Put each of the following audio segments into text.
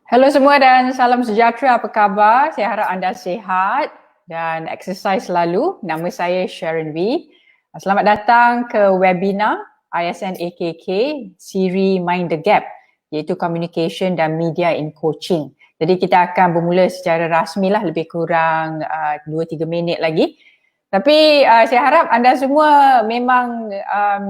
Hello semua dan salam sejahtera, apa khabar? Saya harap anda sihat dan exercise selalu. Nama saya Sharon Wee. Selamat datang ke webinar ISN AKK siri Mind the Gap, iaitu Communication dan Media in Coaching. Jadi kita akan bermula secara rasmi lah, lebih kurang 2-3 minit lagi. Tapi saya harap anda semua memang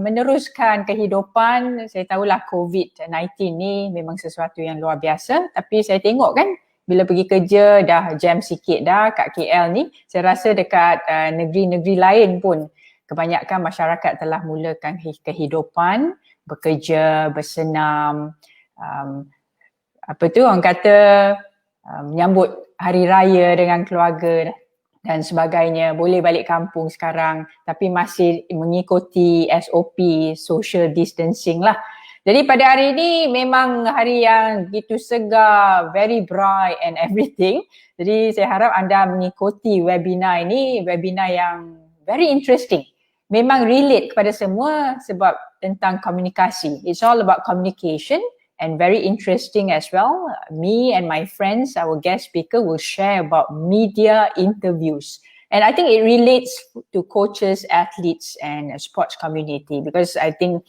meneruskan kehidupan. Saya tahulah COVID-19 ni memang sesuatu yang luar biasa, tapi saya tengok kan bila pergi kerja dah jam sikit dah kat KL ni. Saya rasa dekat negeri-negeri lain pun kebanyakan masyarakat telah mulakan kehidupan, bekerja, bersenam, orang kata menyambut hari raya dengan keluarga dan sebagainya, boleh balik kampung sekarang tapi masih mengikuti SOP social distancing lah. Jadi pada hari ini memang hari yang begitu segar, very bright and everything. Jadi saya harap anda mengikuti webinar ini, webinar yang very interesting. Memang relate kepada semua sebab tentang komunikasi. It's all about communication and very interesting as well. Me and my friends, our guest speaker, will share about media interviews. And I think it relates to coaches, athletes and sports community, because I think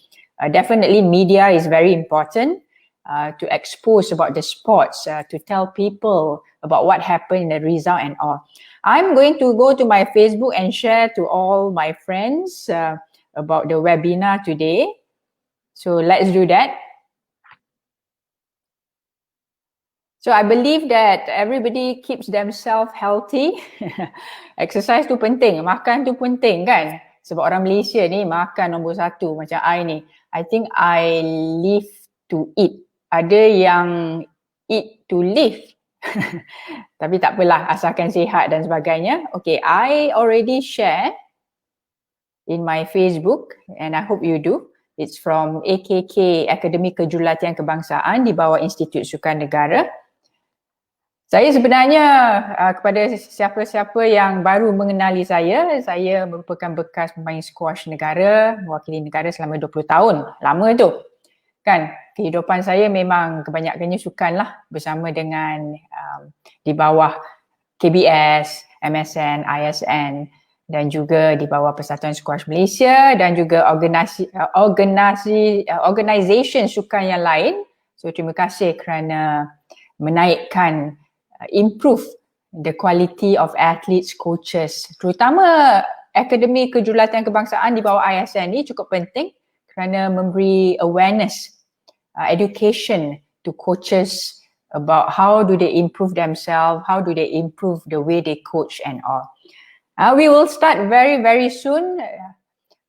definitely media is very important to expose about the sports, to tell people about what happened in the result and all. I'm going to go to my Facebook and share to all my friends about the webinar today. So let's do that. So I believe that everybody keeps themselves healthy. Exercise tu penting, makan tu penting kan? Sebab orang Malaysia ni makan nombor satu macam I ni. I think I live to eat. Ada yang eat to live. Tapi tak apalah, asalkan sihat dan sebagainya. Okay, I already share in my Facebook and I hope you do. It's from AKK, Akademi Kejurulatian Kebangsaan di bawah Institut Sukan Negara. Saya sebenarnya kepada siapa-siapa yang baru mengenali saya merupakan bekas pemain squash negara, mewakili negara selama 20 tahun. Lama tu. Kan, kehidupan saya memang kebanyakannya sukan lah bersama dengan di bawah KBS, MSN, ISN dan juga di bawah Persatuan Squash Malaysia dan juga organisasi sukan yang lain. So terima kasih kerana menaikkan improve the quality of athletes, coaches, terutama Akademi Kejurulatian Kebangsaan di bawah ISN ni cukup penting kerana memberi awareness, education to coaches about how do they improve themselves, how do they improve the way they coach and all. We will start very very soon.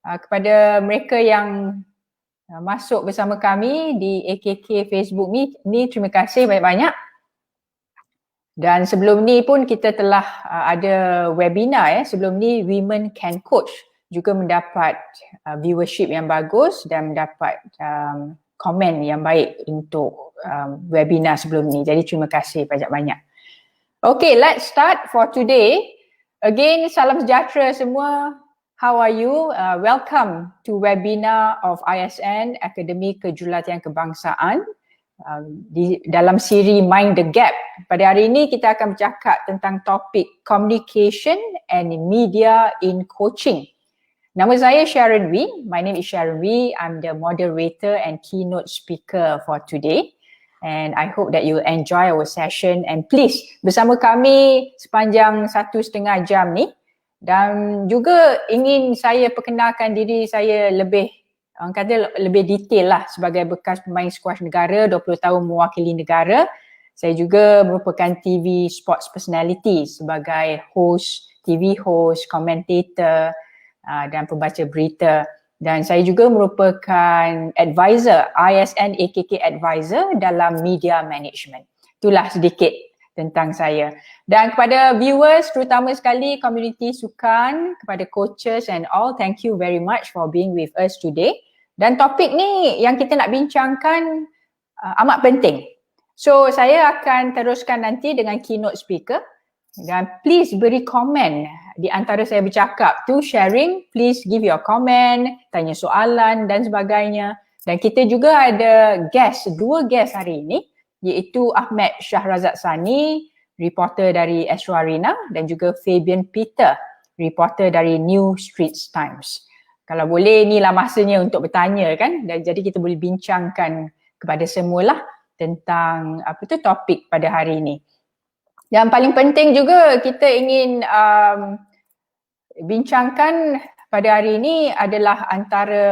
Kepada mereka yang masuk bersama kami di AKK Facebook ni terima kasih banyak-banyak. Dan sebelum ni pun kita telah ada webinar sebelum ni Women Can Coach, juga mendapat viewership yang bagus dan mendapat komen yang baik untuk webinar sebelum ni. Jadi terima kasih banyak-banyak. Okay, let's start for today. Again, salam sejahtera semua. How are you? Welcome to webinar of ISN Akademi Kejurulatian Kebangsaan. Di dalam siri Mind the Gap. Pada hari ini kita akan bercakap tentang topik Communication and Media in Coaching. Nama saya Sharon Wee. My name is Sharon Wee. I'm the moderator and keynote speaker for today. And I hope that you enjoy our session and please bersama kami sepanjang 1.5 jam ni. Dan juga ingin saya perkenalkan diri saya lebih detail lah sebagai bekas pemain squash negara, 20 tahun mewakili negara. Saya juga merupakan TV sports personality sebagai host, TV host, commentator dan pembaca berita. Dan saya juga merupakan advisor, ISN AKK advisor dalam media management. Itulah sedikit tentang saya. Dan kepada viewers, terutama sekali community sukan, kepada coaches and all, thank you very much for being with us today. Dan topik ni yang kita nak bincangkan amat penting. So saya akan teruskan nanti dengan keynote speaker dan please beri komen di antara saya bercakap tu, sharing, please give your comment, tanya soalan dan sebagainya. Dan kita juga ada guest, 2 guest hari ini. iaitu Ahmed Shahrazad Sani, reporter dari Astro Arena, dan juga Fabian Peter, reporter dari New Straits Times. Kalau boleh, inilah masanya untuk bertanya kan, dan jadi kita boleh bincangkan kepada semualah tentang topik pada hari ini. Yang paling penting juga kita ingin bincangkan pada hari ini adalah antara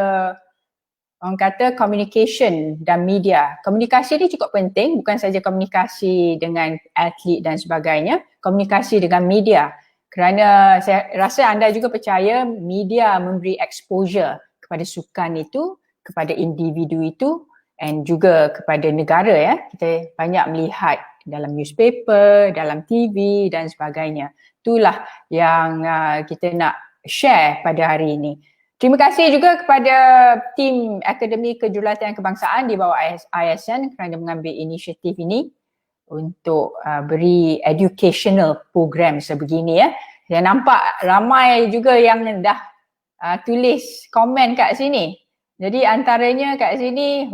orang kata communication dan media. Komunikasi ni cukup penting, bukan saja komunikasi dengan atlet dan sebagainya, komunikasi dengan media. Kerana saya rasa anda juga percaya media memberi exposure kepada sukan itu, kepada individu itu, dan juga kepada negara ya. Kita banyak melihat dalam newspaper, dalam TV dan sebagainya. Itulah yang kita nak share pada hari ini. Terima kasih juga kepada tim Akademi Kejurulatihan Kebangsaan di bawah ISN kerana mengambil inisiatif ini untuk beri educational program sebegini ya. Saya nampak ramai juga yang dah tulis komen kat sini. Jadi antaranya kat sini,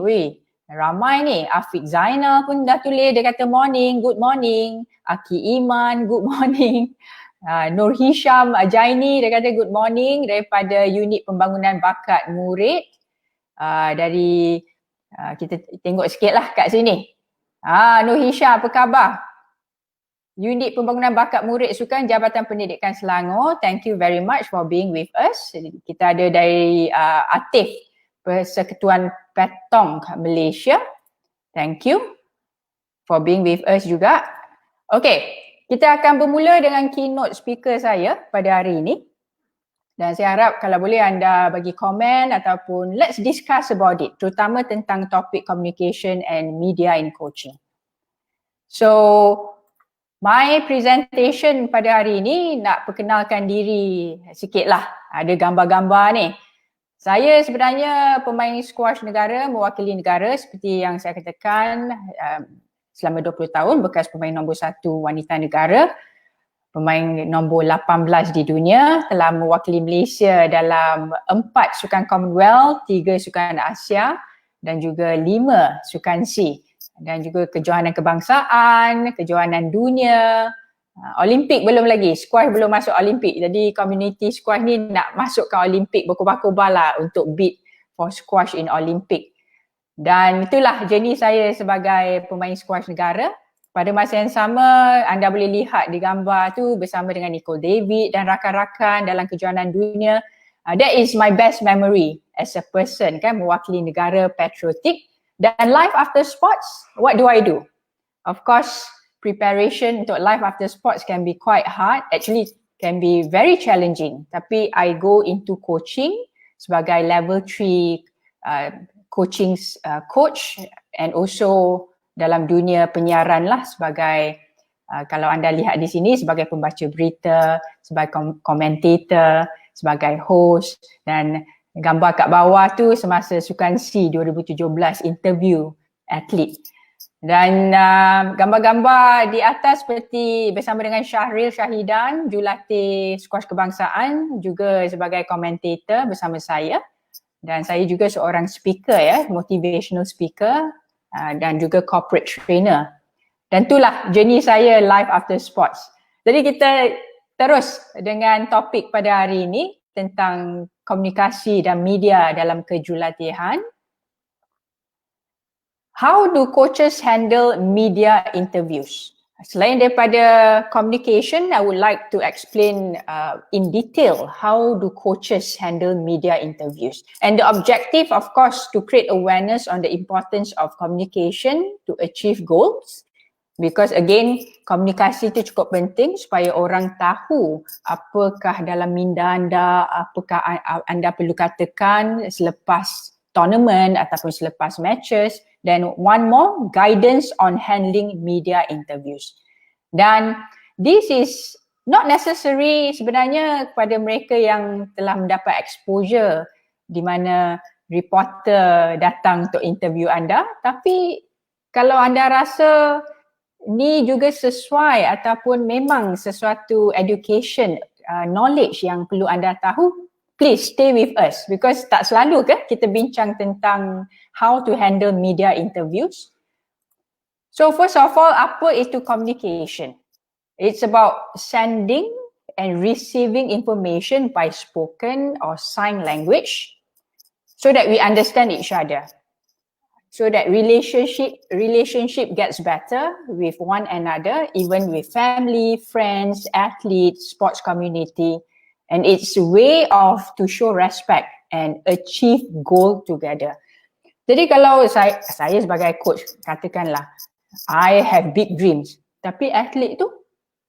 ramai ni. Afiq Zainal pun dah tulis, dia kata morning, good morning. Aki Iman, good morning. Nur Hisham Jaini, dia kata good morning daripada Unit Pembangunan Bakat Murid. Dari kita tengok sikit lah kat sini. Nur Hisham, apa khabar? Unit Pembangunan Bakat Murid Sukan Jabatan Pendidikan Selangor, thank you very much for being with us. Kita ada dari Atif, Persekutuan Petong Malaysia, thank you for being with us juga. Okay. Kita akan bermula dengan keynote speaker saya pada hari ini. Dan saya harap kalau boleh anda bagi komen ataupun let's discuss about it, terutama tentang topik communication and media in coaching. So, my presentation pada hari ini nak perkenalkan diri sikit lah. Ada gambar-gambar ni. Saya sebenarnya pemain squash negara, mewakili negara seperti yang saya katakan. Selama 20 tahun bekas pemain nombor 1 wanita negara, pemain nombor 18 di dunia, telah mewakili Malaysia dalam 4 sukan Commonwealth, 3 sukan Asia dan juga 5 sukan SEA, dan juga kejohanan kebangsaan, kejohanan dunia, Olimpik belum lagi, squash belum masuk Olimpik. Jadi community squash ni nak masukkan Olimpik, berkobar-kobar lah untuk bid for squash in Olimpik. Dan itulah journey saya sebagai pemain squash negara. Pada masa yang sama, anda boleh lihat di gambar tu bersama dengan Nicole David dan rakan-rakan dalam kejohanan dunia. That is my best memory as a person kan, mewakili negara patriotik. Dan life after sports, what do I do? Of course, preparation untuk life after sports can be quite hard. Actually, can be very challenging. Tapi I go into coaching sebagai level 3 coaching coach, and also dalam dunia penyiaran lah sebagai kalau anda lihat di sini sebagai pembaca berita, sebagai komentator, sebagai host, dan gambar kat bawah tu semasa Sukan SEA 2017 interview atlet. Dan gambar-gambar di atas seperti bersama dengan Syahril Syahidan, jurulatih squash kebangsaan, juga sebagai komentator bersama saya. Dan saya juga seorang speaker ya, motivational speaker dan juga corporate trainer. Dan itulah journey saya life after sports. Jadi kita terus dengan topik pada hari ini tentang komunikasi dan media dalam kejurulatihan. How do coaches handle media interviews? Selain daripada communication, I would like to explain in detail how do coaches handle media interviews. And the objective, of course, to create awareness on the importance of communication to achieve goals. Because again, komunikasi itu cukup penting supaya orang tahu apakah dalam minda anda, apakah anda perlu katakan selepas tournament ataupun selepas matches. Then one more, guidance on handling media interviews. Dan this is not necessary sebenarnya kepada mereka yang telah mendapat exposure di mana reporter datang untuk interview anda. Tapi kalau anda rasa ni juga sesuai ataupun memang sesuatu education, knowledge yang perlu anda tahu, please stay with us because tak selalu ke kita bincang tentang how to handle media interviews. So first of all, apa itu communication? It's about sending and receiving information by spoken or sign language so that we understand each other. So that relationship gets better with one another, even with family, friends, athletes, sports community. And it's a way of to show respect and achieve goal together. Jadi kalau saya sebagai coach, katakanlah, I have big dreams. Tapi atlet tu,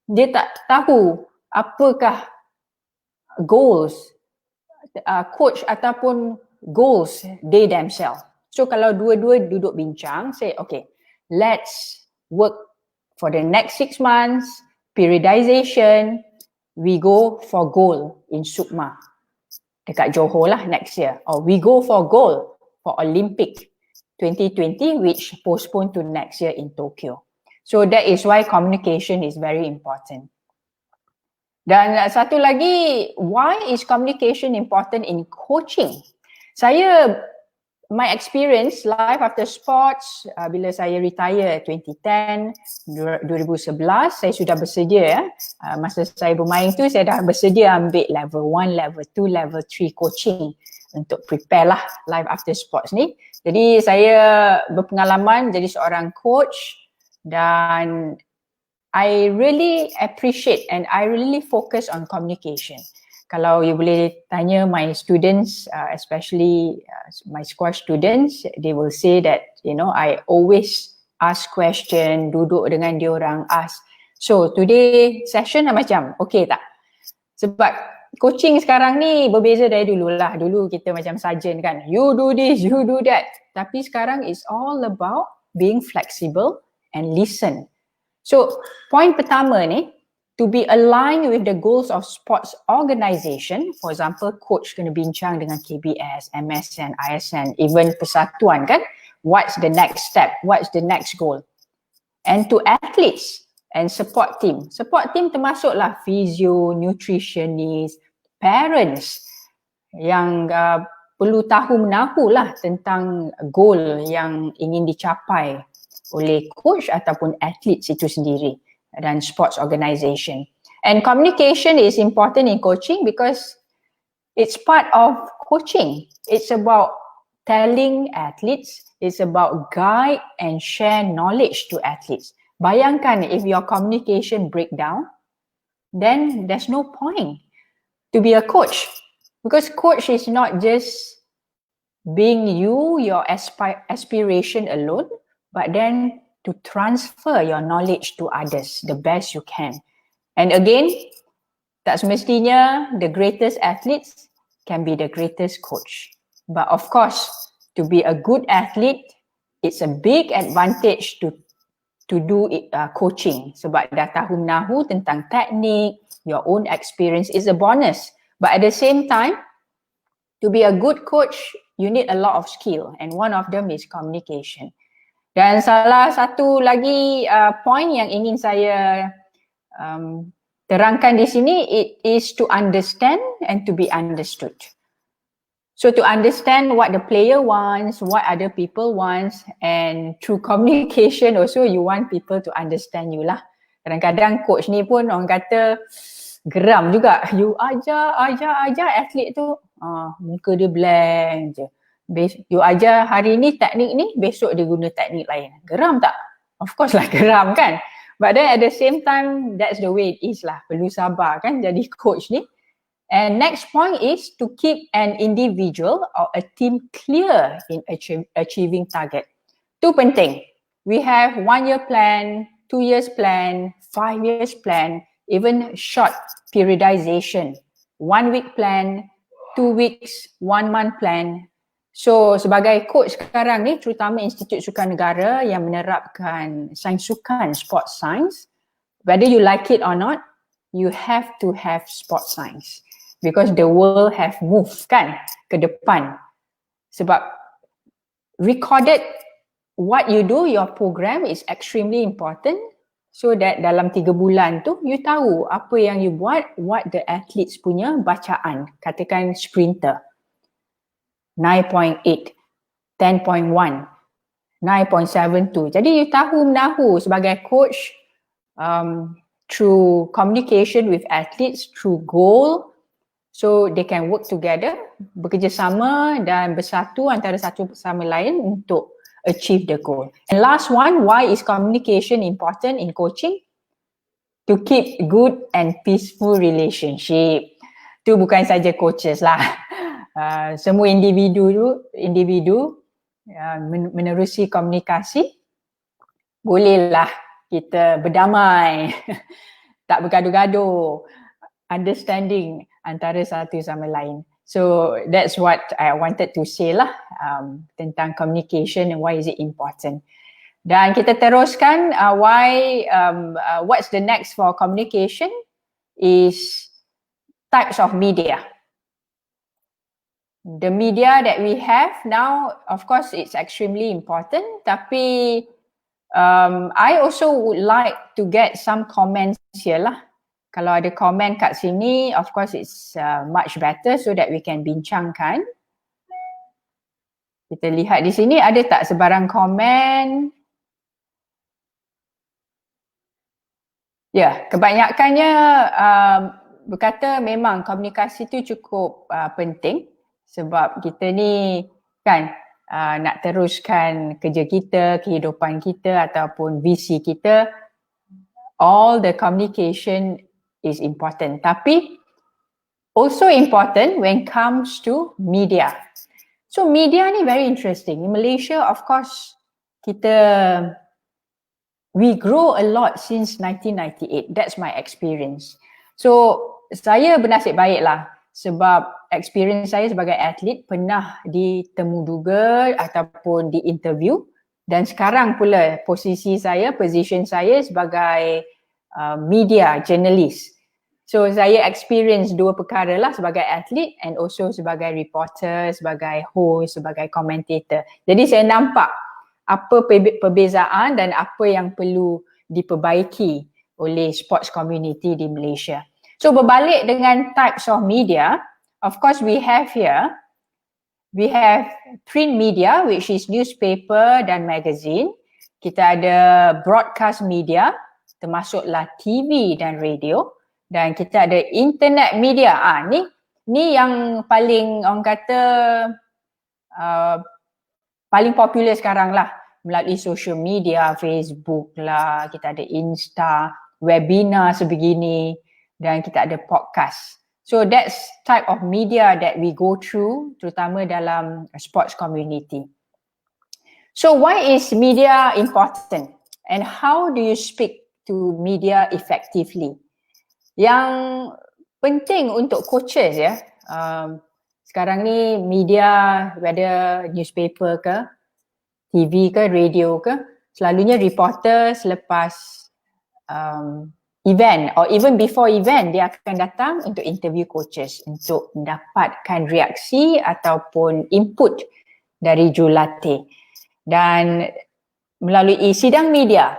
dia tak tahu apakah goals coach ataupun goals they themselves. So kalau dua-dua duduk bincang, say okay, let's work for the next 6 months, periodization, we go for goal in Sukma, dekat Johor lah next year. Or we go for goal for Olympic 2020 which postponed to next year in Tokyo. So that is why communication is very important. Dan satu lagi, why is communication important in coaching? My experience life after sports, bila saya retire 2010, 2011, saya sudah bersedia masa saya bermain tu saya dah bersedia ambil level 1, level 2, level 3 coaching untuk prepare lah life after sports ni. Jadi saya berpengalaman jadi seorang coach dan I really appreciate and I really focus on communication. Kalau you boleh tanya my students, especially my squash students, they will say that, you know, I always ask question, duduk dengan dia orang, ask. So today session macam, okay tak? Sebab coaching sekarang ni berbeza dari dulu lah. Dulu kita macam sarjan kan, you do this, you do that. Tapi sekarang it's all about being flexible and listen. So point pertama ni, to be aligned with the goals of sports organisation, for example, coach kena bincang dengan KBS, MSN, ISN, even persatuan kan, what's the next step, what's the next goal. And to athletes and support team termasuklah physio, nutritionist, parents yang perlu tahu menahu lah tentang goal yang ingin dicapai oleh coach ataupun athletes itu sendiri dan sports organisation. And communication is important in coaching because it's part of coaching. It's about telling athletes, it's about guide and share knowledge to athletes. Bayangkan if your communication break down, then there's no point to be a coach. Because coach is not just being your aspiration alone, but then to transfer your knowledge to others the best you can. And again, tak semestinya the greatest athletes can be the greatest coach. But of course, to be a good athlete, it's a big advantage to do coaching. Sebab dah tahu menahu tentang teknik, your own experience is a bonus. But at the same time, to be a good coach, you need a lot of skill. And one of them is communication. Dan salah satu lagi point yang ingin saya terangkan di sini, it is to understand and to be understood. So to understand what the player wants, what other people wants, and through communication also you want people to understand you lah. Kadang-kadang coach ni pun orang kata geram juga. You ajar atlet tu, muka dia blank je. You ajar hari ni teknik ni, besok dia guna teknik lain. Geram tak? Of course lah geram kan. But then at the same time, that's the way it is lah. Perlu sabar kan jadi coach ni. And next point is to keep an individual or a team clear in achieving target. Itu penting. We have 1 year plan, 2 years plan, 5 years plan, even short periodization. 1 week plan, 2 weeks, 1 month plan. So sebagai coach sekarang ni, terutama Institut Sukan Negara yang menerapkan sains sukan, sports science, whether you like it or not, you have to have sports science because the world have moved kan ke depan. Sebab recorded what you do, your program is extremely important so that dalam 3 bulan tu you tahu apa yang you buat, what the athletes punya bacaan, katakan sprinter 9.8, 10.1. 9.72. Jadi you tahu menahu sebagai coach, through communication with athletes, through goal, so they can work together, bekerjasama dan bersatu antara satu sama lain untuk achieve the goal. And last one, why is communication important in coaching? To keep good and peaceful relationship. Tu bukan saja coaches lah. Semua individu menerusi komunikasi, bolehlah kita berdamai, tak bergaduh-gaduh, understanding antara satu sama lain. So that's what I wanted to say lah, tentang communication and why is it important. Dan kita teruskan what's the next for communication is types of media. The media that we have now, of course, it's extremely important. Tapi I also would like to get some comments here lah. Kalau ada komen kat sini, of course, it's much better so that we can bincangkan. Kita lihat di sini ada tak sebarang komen? Ya, kebanyakannya berkata memang komunikasi tu cukup penting. Sebab kita ni kan nak teruskan kerja kita, kehidupan kita ataupun visi kita, all the communication is important. Tapi also important when comes to media. So media ni very interesting. In Malaysia, of course, we grow a lot since 1998. That's my experience. So saya bernasib baik lah. Sebab experience saya sebagai atlet pernah ditemuduga ataupun diinterview, dan sekarang pula position saya sebagai media journalist. So saya experience dua perkara lah, sebagai atlet and also sebagai reporter, sebagai host, sebagai commentator. Jadi saya nampak apa perbezaan dan apa yang perlu diperbaiki oleh sports community di Malaysia. So berbalik dengan types of media, of course we have print media, which is newspaper dan magazine. Kita ada broadcast media, termasuklah TV dan radio, dan kita ada internet media. Ni yang paling orang kata paling popular sekarang lah, melalui social media, Facebook lah, kita ada Insta, webinar sebegini, dan kita ada podcast. So that's type of media that we go through, terutama dalam sports community. So why is media important? And how do you speak to media effectively? Yang penting untuk coaches ya, sekarang ni media, whether newspaper ke, TV ke, radio ke, selalunya reporter selepas event or even before event, dia akan datang untuk interview coaches untuk mendapatkan reaksi ataupun input dari jurulatih. Dan melalui sidang media,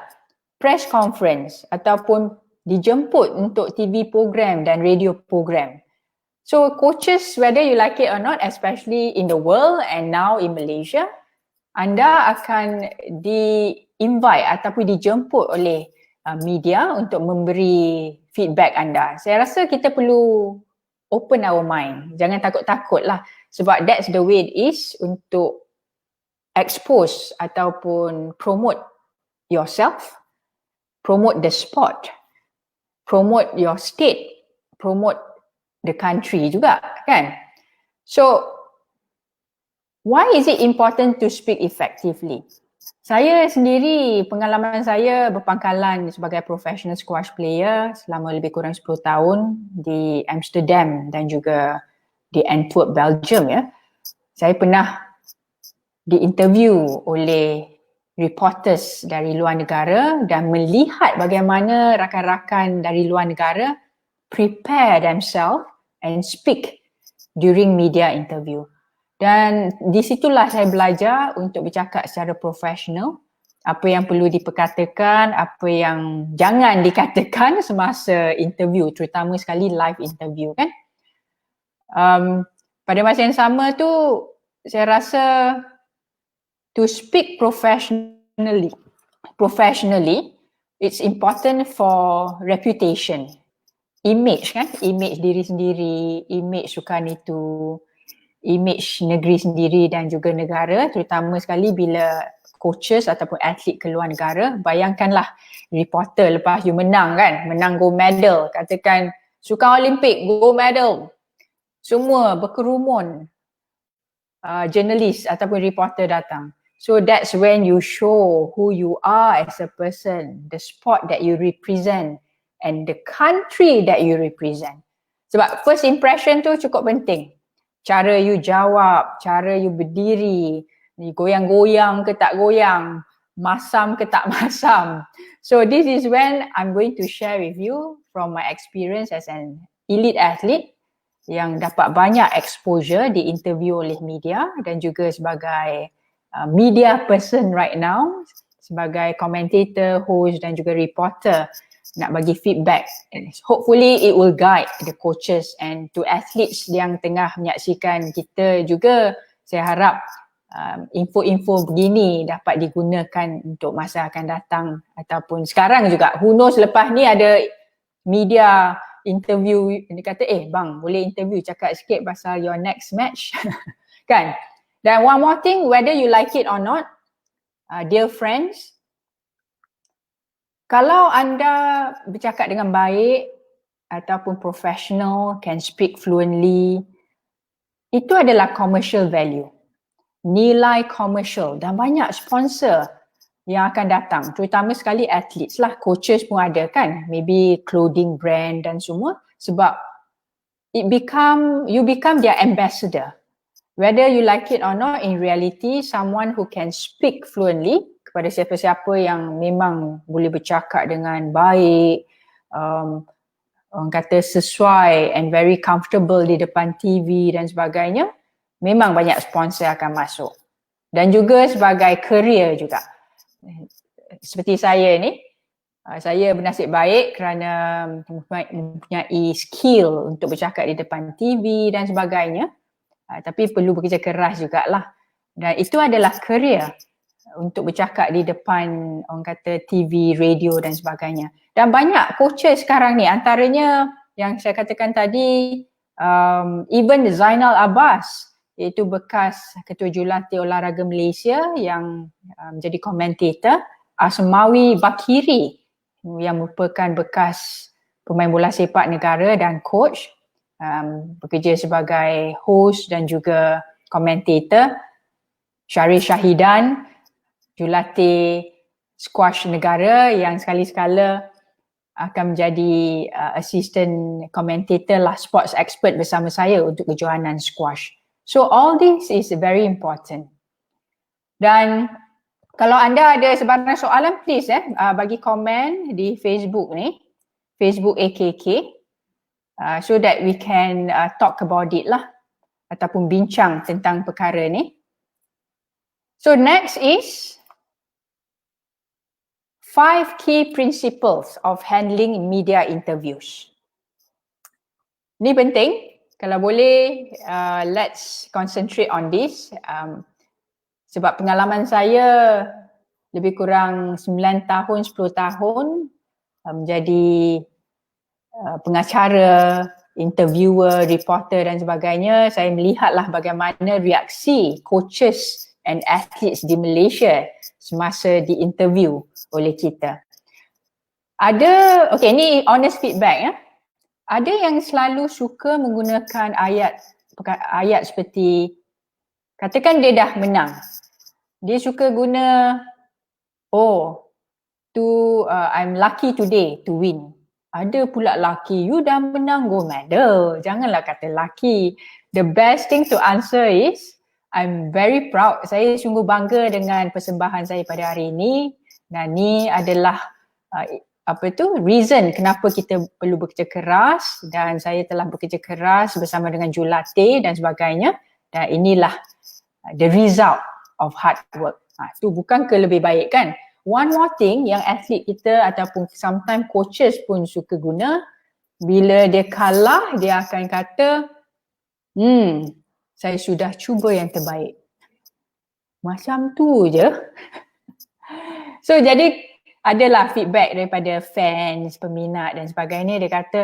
press conference ataupun dijemput untuk TV program dan radio program. So coaches, whether you like it or not, especially in the world and now in Malaysia, anda akan di-invite ataupun dijemput oleh media untuk memberi feedback anda. Saya rasa kita perlu open our mind. Jangan takut-takut lah. Sebab that's the way it is untuk expose ataupun promote yourself, promote the sport, promote your state, promote the country juga kan. So, why is it important to speak effectively? Saya sendiri, pengalaman saya berpangkalan sebagai professional squash player selama lebih kurang 10 tahun di Amsterdam dan juga di Antwerp, Belgium ya. Saya pernah diinterview oleh reporters dari luar negara dan melihat bagaimana rakan-rakan dari luar negara prepare themselves and speak during media interview. Dan di situlah saya belajar untuk bercakap secara profesional, apa yang perlu diperkatakan, apa yang jangan dikatakan semasa interview, terutama sekali live interview kan. Pada masa yang sama tu, saya rasa to speak professionally, it's important for reputation. Image kan, image diri sendiri, image sukan itu, image negeri sendiri dan juga negara, terutama sekali bila coaches ataupun atlet keluar negara. Bayangkanlah reporter lepas you menang kan, menang gold medal, katakan sukan Olimpik gold medal, semua berkerumun, jurnalis ataupun reporter datang. So that's when you show who you are as a person, the sport that you represent and the country that you represent. Sebab first impression tu cukup penting. Cara you jawab, cara you berdiri, goyang-goyang ke tak goyang, masam ke tak masam. So this is when I'm going to share with you from my experience as an elite athlete yang dapat banyak exposure di interview oleh media dan juga sebagai media person right now, sebagai commentator, host dan juga reporter nak bagi feedback. Hopefully it will guide the coaches and to athletes yang tengah menyaksikan kita juga. Saya harap info-info begini dapat digunakan untuk masa akan datang ataupun sekarang juga. Who knows lepas ni ada media interview, dia kata bang boleh interview cakap sikit pasal your next match kan. Dan one more thing, whether you like it or not, dear friends, kalau anda bercakap dengan baik ataupun professional, can speak fluently, itu adalah commercial value, nilai komersial dan banyak sponsor yang akan datang, terutama sekali athletes lah, coaches pun ada kan, maybe clothing brand dan semua, sebab you become their ambassador. Whether you like it or not, in reality, someone who can speak fluently, kepada siapa-siapa yang memang boleh bercakap dengan baik, orang kata sesuai and very comfortable di depan TV dan sebagainya, memang banyak sponsor akan masuk. Dan juga sebagai career juga. Seperti saya ni, saya bernasib baik kerana mempunyai skill untuk bercakap di depan TV dan sebagainya. Tapi perlu bekerja keras jugalah. Dan itu adalah career untuk bercakap di depan orang kata TV, radio dan sebagainya. Dan banyak coaches sekarang ni, antaranya yang saya katakan tadi, even Zainal Abbas, iaitu bekas Ketua Jurulatih Olahraga Malaysia yang menjadi komentator, Asmawi Bakiri yang merupakan bekas pemain bola sepak negara dan coach, bekerja sebagai host dan juga komentator, Syarif Syahidan, jurulatih squash negara yang sekali-sekala akan menjadi assistant commentator lah, sports expert bersama saya untuk kejohanan squash. So all this is very important. Dan kalau anda ada sebarang soalan, please bagi komen di Facebook ni, Facebook AKK, so that we can talk about it lah, ataupun bincang tentang perkara ni. So next is 5 key principles of handling media interviews. Ni penting, kalau boleh let's concentrate on this. Sebab pengalaman saya lebih kurang 9 tahun, 10 tahun menjadi pengacara, interviewer, reporter dan sebagainya. Saya melihatlah bagaimana reaksi coaches and athletes di Malaysia semasa di-interview oleh kita. Ada, ni honest feedback ada yang selalu suka menggunakan ayat seperti, katakan dia dah menang, dia suka guna, I'm lucky today to win. Ada pula lucky, you dah menang gold medal, janganlah kata lucky. The best thing to answer is, I'm very proud, saya sungguh bangga dengan persembahan saya pada hari ini, dan ni adalah reason kenapa kita perlu bekerja keras, dan saya telah bekerja keras bersama dengan jurulatih dan sebagainya, dan inilah the result of hard work. Tu bukan ke lebih baik kan? One more thing yang atlet kita ataupun sometimes coaches pun suka guna, bila dia kalah dia akan kata, saya sudah cuba yang terbaik. macam tu je. So jadi adalah feedback daripada fans, peminat dan sebagainya. Dia kata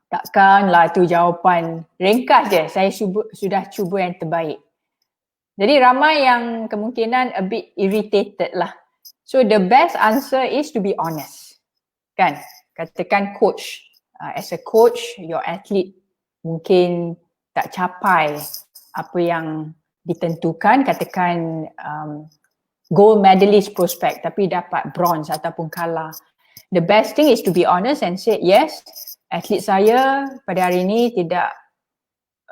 takkanlah tu jawapan, ringkas je, saya sudah cuba yang terbaik. Jadi ramai yang kemungkinan a bit irritated lah. So the best answer is to be honest. Kan? Katakan coach, as a coach, your athlete mungkin tak capai apa yang ditentukan, katakan gold medalist prospect tapi dapat bronze ataupun kalah. The best thing is to be honest and say, yes, atlet saya pada hari ini tidak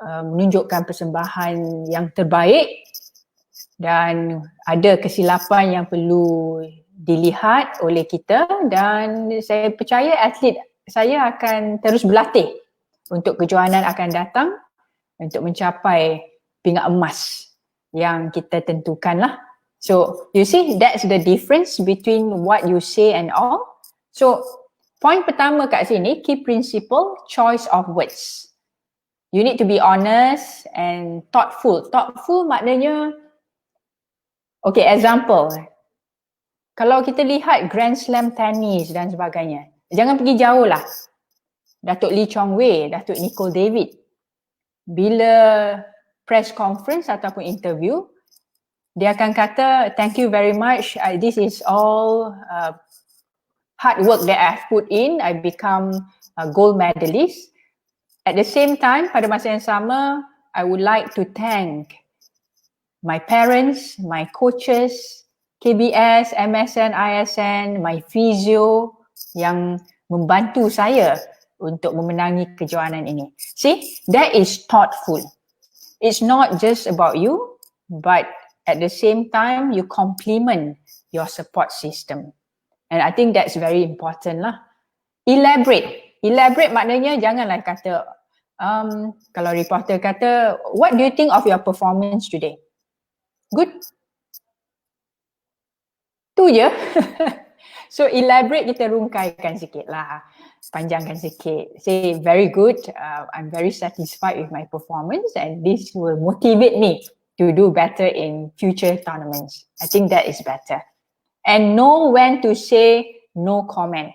menunjukkan persembahan yang terbaik dan ada kesilapan yang perlu dilihat oleh kita, dan saya percaya atlet saya akan terus berlatih untuk kejohanan akan datang untuk mencapai pingat emas yang kita tentukan lah. So you see, that's the difference between what you say and all. So point pertama kat sini, key principle, choice of words. You need to be honest and thoughtful. Thoughtful maknanya, okay, example. Kalau kita lihat Grand Slam tennis dan sebagainya, jangan pergi jauh lah. Datuk Lee Chong Wei, Datuk Nicole David, bila press conference ataupun interview, dia akan kata, thank you very much, this is all hard work that I've put in, I become a gold medalist. At the same time, pada masa yang sama, I would like to thank my parents, my coaches, KBS, MSN, ISN, my physio yang membantu saya untuk memenangi kejohanan ini. See, that is thoughtful. It's not just about you, but at the same time, you complement your support system. And I think that's very important lah. Elaborate. Elaborate maknanya janganlah kata, kalau reporter kata, what do you think of your performance today? Good? Tu je. So elaborate, kita rungkaikan sikit lah. Panjangkan sikit. Say very good, I'm very satisfied with my performance and this will motivate me to do better in future tournaments. I think that is better. And know when to say no comment.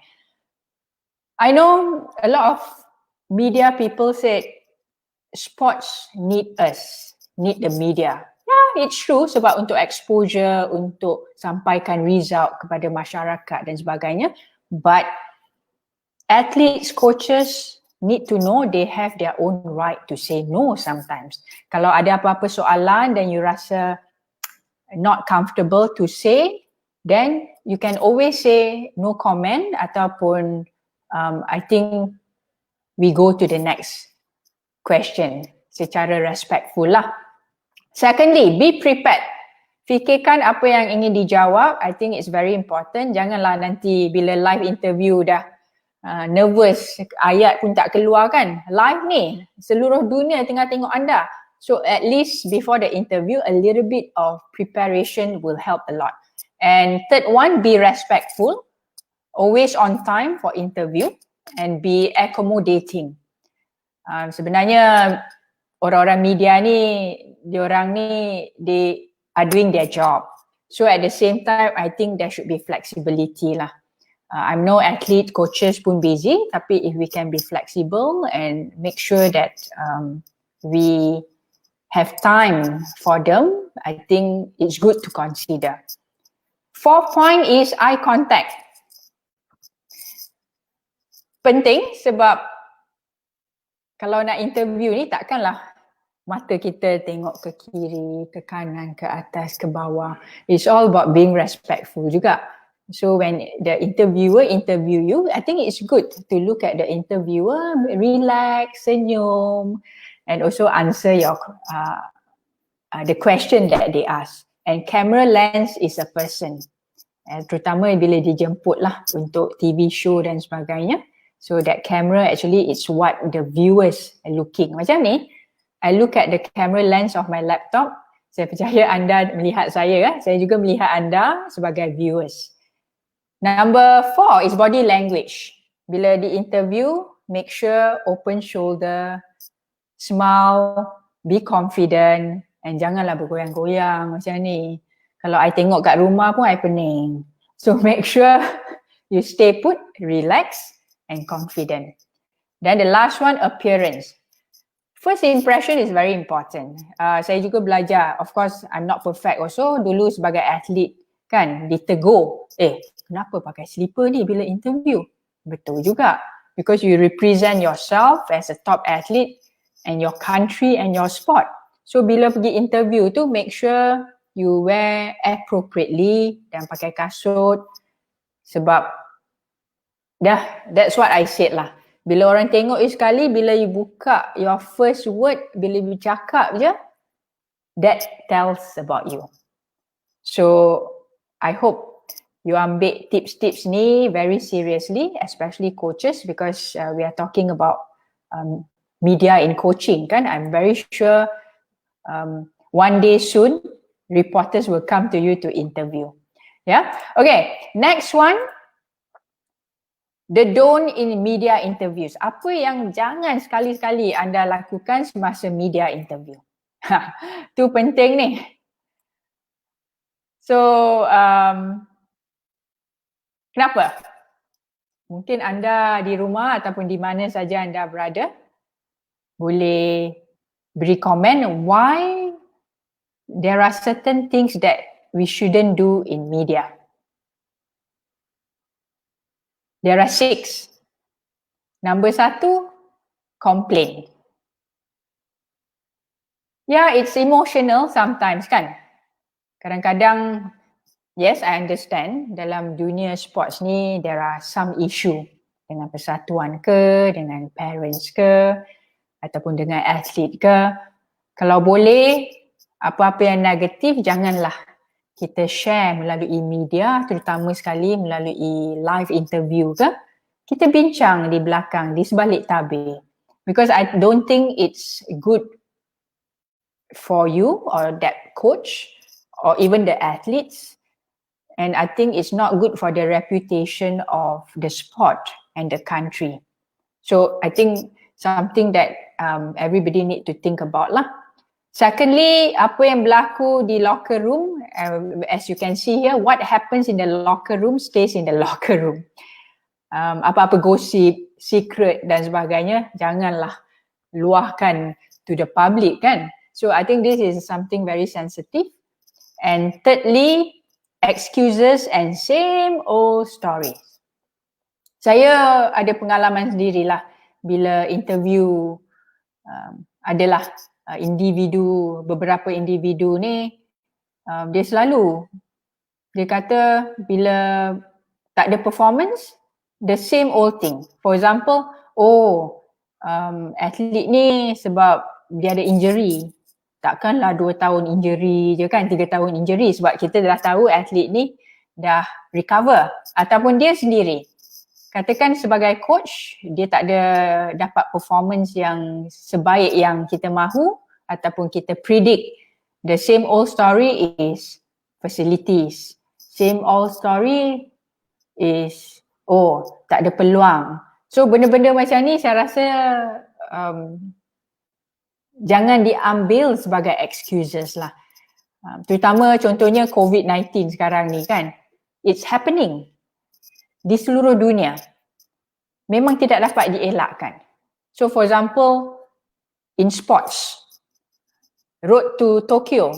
I know a lot of media people said sports need us, need the media. Yeah, it's true, sebab untuk exposure, untuk sampaikan result kepada masyarakat dan sebagainya. But athletes, coaches need to know they have their own right to say no sometimes. Kalau ada apa-apa soalan dan you rasa not comfortable to say, then you can always say no comment ataupun I think we go to the next question secara respectful lah. Secondly, be prepared. Fikirkan apa yang ingin dijawab. I think it's very important. Janganlah nanti bila live interview dah nervous, ayat pun tak keluar kan. Live ni, seluruh dunia tengah tengok anda. So at least before the interview, a little bit of preparation will help a lot. And third one, be respectful. Always on time for interview and be accommodating. Sebenarnya orang-orang media ni, diorang ni, they are doing their job. So at the same time, I think there should be flexibility lah. I'm no athlete, coaches pun busy, tapi if we can be flexible and make sure that we have time for them, I think it's good to consider. Fourth point is eye contact. Penting sebab kalau nak interview ni takkanlah mata kita tengok ke kiri, ke kanan, ke atas, ke bawah. It's all about being respectful juga. So when the interviewer interview you, I think it's good to look at the interviewer, relax, senyum, and also answer your the question that they ask. And camera lens is a person. Terutama bila dijemput lah untuk TV show dan sebagainya. So that camera actually is what the viewers are looking. Macam ni, I look at the camera lens of my laptop. Saya percaya anda melihat saya, saya juga melihat anda sebagai viewers. Number 4 is body language. Bila di interview, make sure open shoulder, smile, be confident, and janganlah bergoyang-goyang macam ni. Kalau I tengok kat rumah pun I pening. So make sure you stay put, relax and confident. Then the last one, appearance. First impression is very important. Saya juga belajar, of course I'm not perfect also. Dulu sebagai atlet kan, ditegur, kenapa pakai slipper ni bila interview? Betul juga. Because you represent yourself as a top athlete and your country and your sport. So bila pergi interview tu, make sure you wear appropriately dan pakai kasut. Sebab that's what I said lah. Bila orang tengok you sekali, bila you buka your first word, bila you cakap je, that tells about you. So I hope you ambil tips-tips ni very seriously, especially coaches, because we are talking about media in coaching kan. I'm very sure one day soon, reporters will come to you to interview. Yeah. Okay. Next one. The don't in media interviews. Apa yang jangan sekali-sekali anda lakukan semasa media interview? Tu penting ni. So, kenapa? Mungkin anda di rumah ataupun di mana saja anda berada, boleh beri komen why there are certain things that we shouldn't do in media. There are 6. Number 1, complain. Yeah, it's emotional sometimes kan. Kadang-kadang, yes, I understand dalam dunia sports ni there are some issue dengan persatuan ke, dengan parents ke, ataupun dengan atlet ke. Kalau boleh, apa-apa yang negatif janganlah kita share melalui media, terutama sekali melalui live interview ke. Kita bincang di belakang, di sebalik tabir. Because I don't think it's good for you or that coach or even the athletes. And I think it's not good for the reputation of the sport and the country. So I think something that everybody need to think about lah. Secondly, apa yang berlaku di locker room, as you can see here, what happens in the locker room stays in the locker room. Apa-apa gosip, secret dan sebagainya, janganlah luahkan to the public kan. So I think this is something very sensitive. And thirdly, excuses and same old stories. Saya ada pengalaman sendirilah bila interview adalah beberapa individu ni, dia selalu, dia kata bila tak ada performance, the same old thing. For example, atlet ni sebab dia ada injury, takkanlah 2 tahun injury je kan, 3 tahun injury, sebab kita dah tahu atlet ni dah recover. Ataupun dia sendiri, katakan sebagai coach, dia tak ada dapat performance yang sebaik yang kita mahu ataupun kita predict. The same old story is facilities. Same old story is, tak ada peluang. So benda-benda macam ni saya rasa jangan diambil sebagai excuses lah. Terutama contohnya COVID-19 sekarang ni kan. It's happening di seluruh dunia, memang tidak dapat dielakkan. So for example, in sports, road to Tokyo,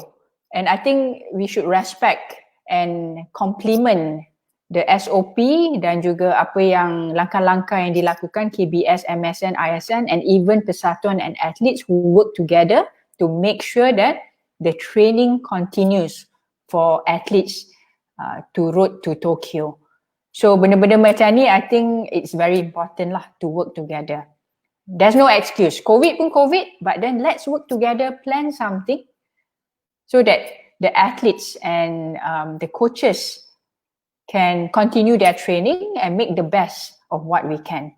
and I think we should respect and compliment the SOP dan juga apa yang langkah-langkah yang dilakukan KBS, MSN, ISN and even persatuan and athletes who work together to make sure that the training continues for athletes to road to Tokyo. So benda-benda macam ni, I think it's very important lah to work together. There's no excuse. COVID pun COVID, but then let's work together, plan something so that the athletes and the coaches can continue their training and make the best of what we can.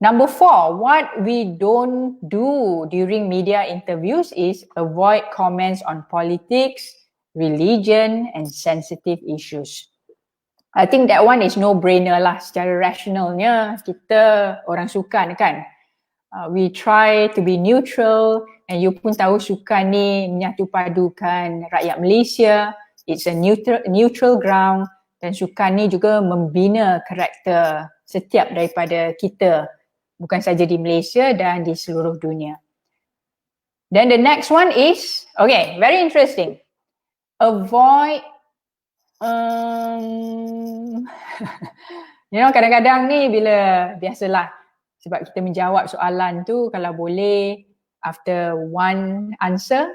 Number 4, what we don't do during media interviews is avoid comments on politics, religion and sensitive issues. I think that one is no-brainer lah. Secara rationalnya, kita orang sukan kan. We try to be neutral, and you pun tahu sukan ni menyatu padukan rakyat Malaysia. It's a neutral ground, dan sukan ni juga membina karakter setiap daripada kita, bukan saja di Malaysia dan di seluruh dunia. Then the next one is, okay, very interesting. Avoid, you know, kadang-kadang ni bila, biasalah, sebab kita menjawab soalan tu, kalau boleh, after one answer,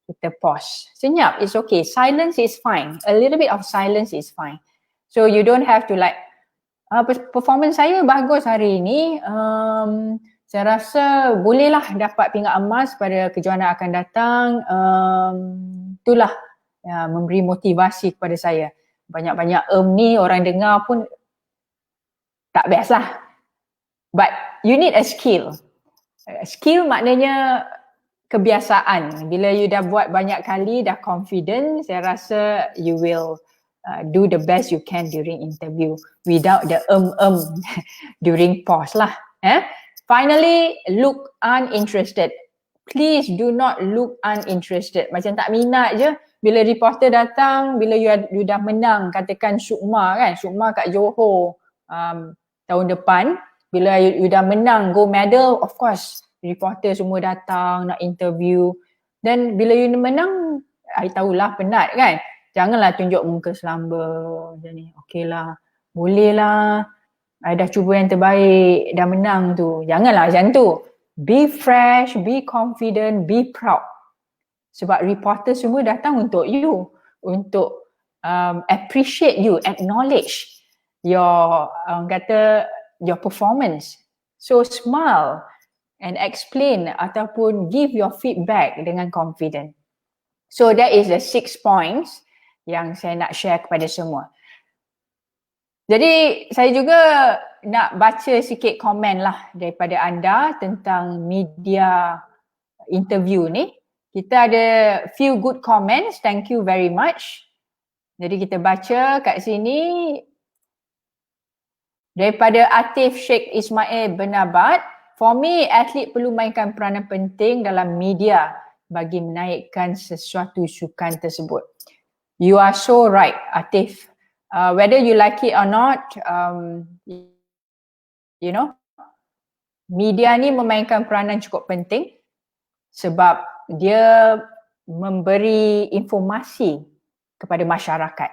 kita pause. Senyap, it's okay. Silence is fine. A little bit of silence is fine. So you don't have to like, performance saya bagus hari ini. Saya rasa bolehlah dapat pingat emas pada kejohanan akan datang. Itulah memberi motivasi kepada saya. Banyak-banyak ni orang dengar pun tak best lah. But you need a skill. Skill maknanya kebiasaan. Bila you dah buat banyak kali, dah confident, saya rasa you will do the best you can during interview without the during pause lah. Finally, look uninterested. Please do not look uninterested. Macam tak minat je. Bila reporter datang, bila you dah menang, katakan Sukma kan, Sukma kat Johor tahun depan, bila you dah menang gold medal, of course reporter semua datang nak interview. Dan bila you menang, I tahulah penat kan. Janganlah tunjuk muka selamba macam ni. Okey lah, boleh lah, I dah cuba yang terbaik, dah menang tu. Janganlah macam tu. Be fresh, be confident, be proud. Sebab reporter semua datang untuk you, untuk appreciate you, acknowledge your your performance. So smile and explain ataupun give your feedback dengan confident. So that is the 6 points yang saya nak share kepada semua. Jadi saya juga nak baca sikit komen lah daripada anda tentang media interview ni. Kita ada few good comments, thank you very much. Jadi kita baca kat sini daripada Atif Sheikh Ismail Benabat. For me, atlet perlu mainkan peranan penting dalam media bagi menaikkan sesuatu sukan tersebut. You are so right, Atif. Whether you like it or not, you know, media ni memainkan peranan cukup penting sebab dia memberi informasi kepada masyarakat.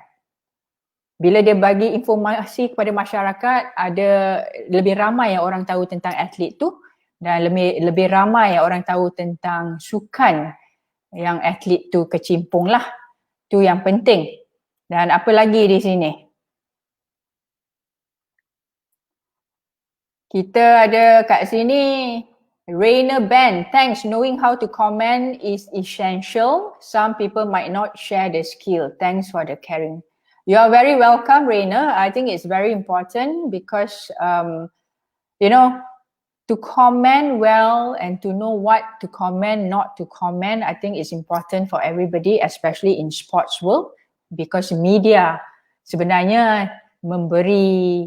Bila dia bagi informasi kepada masyarakat, ada lebih ramai yang orang tahu tentang atlet tu dan lebih ramai yang orang tahu tentang sukan yang atlet tu kecimpung lah. Tu yang penting. Dan apa lagi di sini? Kita ada kat sini Rainer Ben, thanks. Knowing how to comment is essential. Some people might not share the skill. Thanks for the caring. You are very welcome, Rainer. I think it's very important because, you know, to comment well and to know what to comment, not to comment, I think it's important for everybody, especially in sports world, because media sebenarnya memberi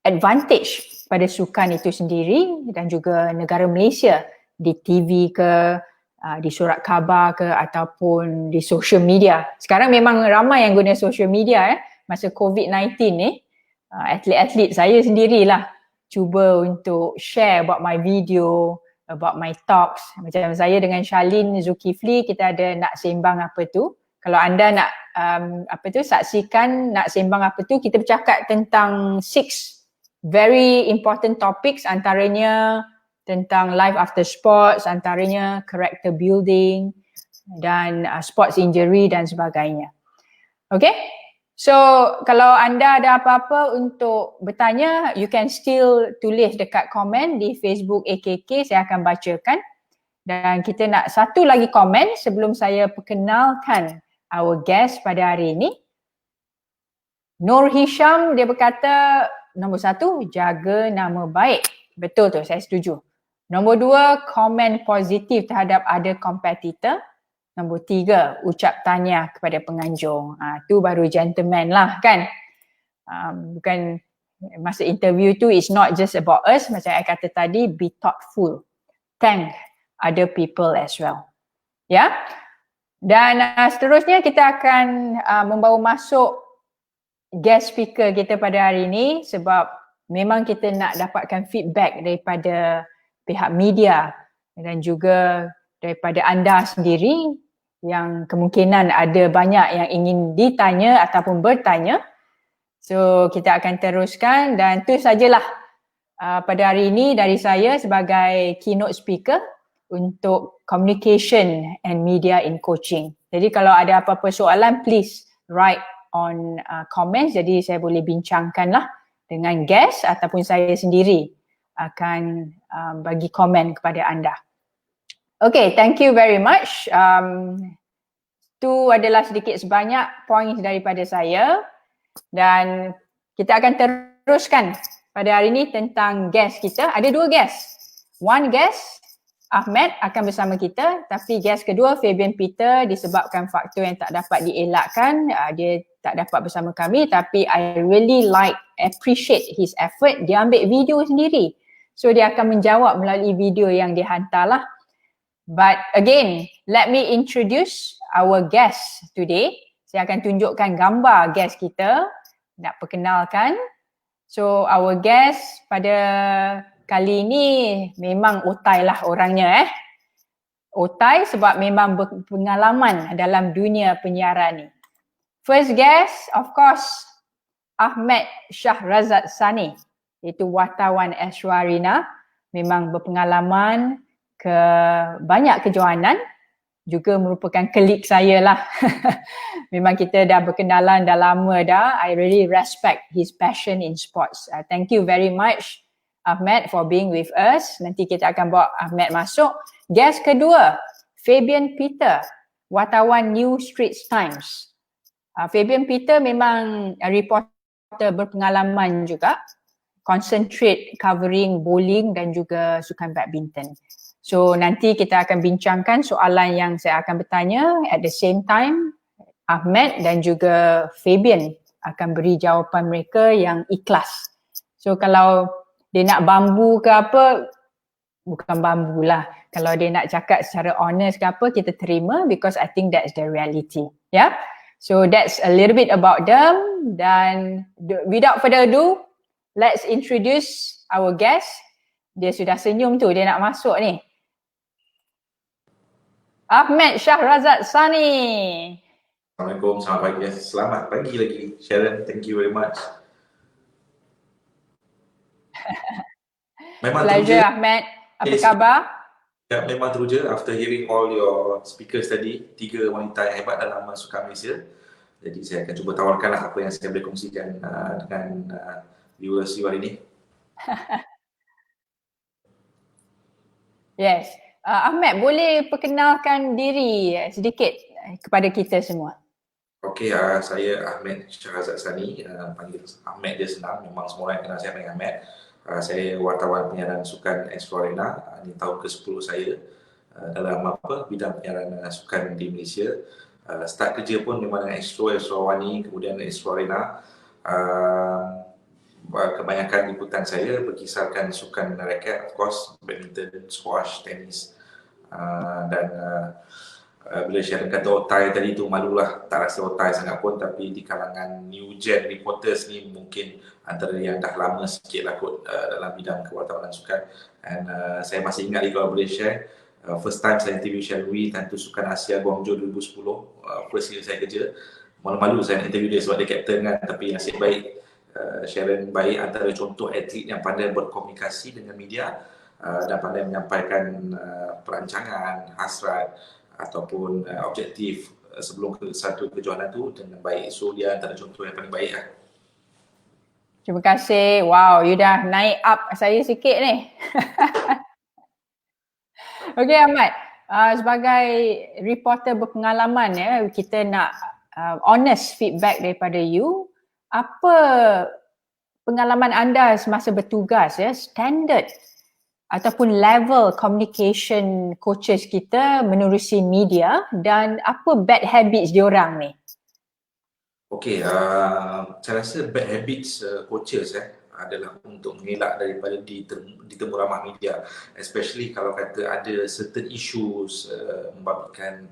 advantage pada sukan itu sendiri dan juga negara Malaysia di TV ke, di surat khabar ke ataupun di social media. Sekarang memang ramai yang guna social media masa COVID-19 ni. Atlet-atlet saya sendirilah cuba untuk share about my video, about my talks. Macam saya dengan Shalin Zulkifli, kita ada nak sembang apa tu. Kalau anda nak saksikan nak sembang apa tu, kita bercakap tentang 6 very important topics, antaranya tentang life after sports, antaranya character building dan sports injury dan sebagainya. Okay? So kalau anda ada apa-apa untuk bertanya, you can still tulis dekat komen di Facebook AKK, saya akan bacakan. Dan kita nak satu lagi komen sebelum saya perkenalkan our guest pada hari ini. Nur Hisham, dia berkata, nombor 1, jaga nama baik. Betul tu, saya setuju. Nombor 2, komen positif terhadap ada kompetitor. Nombor 3, ucap tahniah kepada penganjung. Tu baru gentleman lah kan. Bukan masa interview tu, it's not just about us. Macam saya kata tadi, be thoughtful. Thank other people as well. Ya. Dan seterusnya kita akan membawa masuk guest speaker kita pada hari ini sebab memang kita nak dapatkan feedback daripada pihak media dan juga daripada anda sendiri yang kemungkinan ada banyak yang ingin ditanya ataupun bertanya. So kita akan teruskan dan itu sajalah pada hari ini dari saya sebagai keynote speaker untuk communication and media in coaching. Jadi kalau ada apa-apa soalan, please write on comments. Jadi saya boleh bincangkanlah dengan guest ataupun saya sendiri akan bagi komen kepada anda. Okay, thank you very much. Itu adalah sedikit sebanyak poin daripada saya dan kita akan teruskan pada hari ini tentang guest kita. Ada dua guest. One guest Ahmed akan bersama kita, tapi guest kedua Fabian Peter disebabkan faktor yang tak dapat dielakkan, dia tak dapat bersama kami, tapi I really appreciate his effort. Dia ambil video sendiri. So dia akan menjawab melalui video yang dia hantar lah. But again, let me introduce our guest today. Saya akan tunjukkan gambar guest kita, nak perkenalkan. So our guest pada kali ini memang otai lah orangnya Otai sebab memang berpengalaman dalam dunia penyiaran ni. First guest of course Ahmed Shahrazad Sani, iaitu wartawan Astro Arena, memang berpengalaman ke banyak kejohanan, juga merupakan colleague saya lah. Memang kita dah berkenalan dah lama dah. I really respect his passion in sports. Thank you very much Ahmed for being with us. Nanti kita akan bawa Ahmed masuk. Guest kedua, Fabian Peter, wartawan New Straits Times. Fabian Peter memang reporter berpengalaman juga. Concentrate covering bowling dan juga sukan badminton. So nanti kita akan bincangkan soalan yang saya akan bertanya. At the same time, Ahmed dan juga Fabian akan beri jawapan mereka yang ikhlas. So kalau dia nak bambu ke apa, bukan bambu lah. Kalau dia nak cakap secara honest ke apa, kita terima because I think that's the reality. Yeah. So that's a little bit about them. Dan without further ado, let's introduce our guest. Dia sudah senyum tu, dia nak masuk ni. Ahmed Shahrazad Sani. Assalamualaikum, selamat pagi. Selamat pagi lagi Sharon, thank you very much. Memang pleasure Ahmed, apa khabar? Ya, memang teruja after hearing all your speakers tadi, 3 wanita yang hebat dalam sukan Malaysia. Jadi saya akan cuba tawarkanlah apa yang saya boleh kongsikan dengan viewers you hari ini. Yes. Ahmed, boleh perkenalkan diri sedikit kepada kita semua? Okey, saya Ahmed Shahrazad Sani, panggil Ahmed dia senang, memang semua orang kenal saya panggil Ahmed. Saya wartawan penyiaran sukan Astro Arena, ini tahun ke-10 saya dalam bidang penyiaran sukan di Malaysia. Start kerja pun memang dengan Astro Wani, kemudian Astro Arena. Kebanyakan liputan saya berkisarkan sukan raket, of course, badminton, squash, tenis. Dan bila Sharon kata otai tadi tu, malulah, tak rasa otai sangat pun, tapi di kalangan new gen reporters ni mungkin antara yang dah lama sikit lah kot dalam bidang kewartawanan sukan. Dan saya masih ingat lagi kalau boleh share, first time saya interview Sharon Wee, tentu Sukan Asia Guangzhou 2010, first year saya kerja. Malu-malu saya nak interview dia sebab dia captain kan, tapi nasib baik Sharon baik, antara contoh atlet yang pandai berkomunikasi dengan media dan pandai menyampaikan perancangan, hasrat ataupun objektif sebelum ke satu kejohanan tu dengan baik. So dia antara contoh yang paling baik lah. Terima kasih. Wow, you dah naik up saya sikit ni. Okey Ahmad, sebagai reporter berpengalaman kita nak honest feedback daripada you. Apa pengalaman anda semasa bertugas standard ataupun level communication coaches kita menerusi media dan apa bad habits diorang ni? Okey, saya rasa bad habits coaches adalah untuk mengelak daripada ditemu ramah media, especially kalau kata ada certain issues membabitkan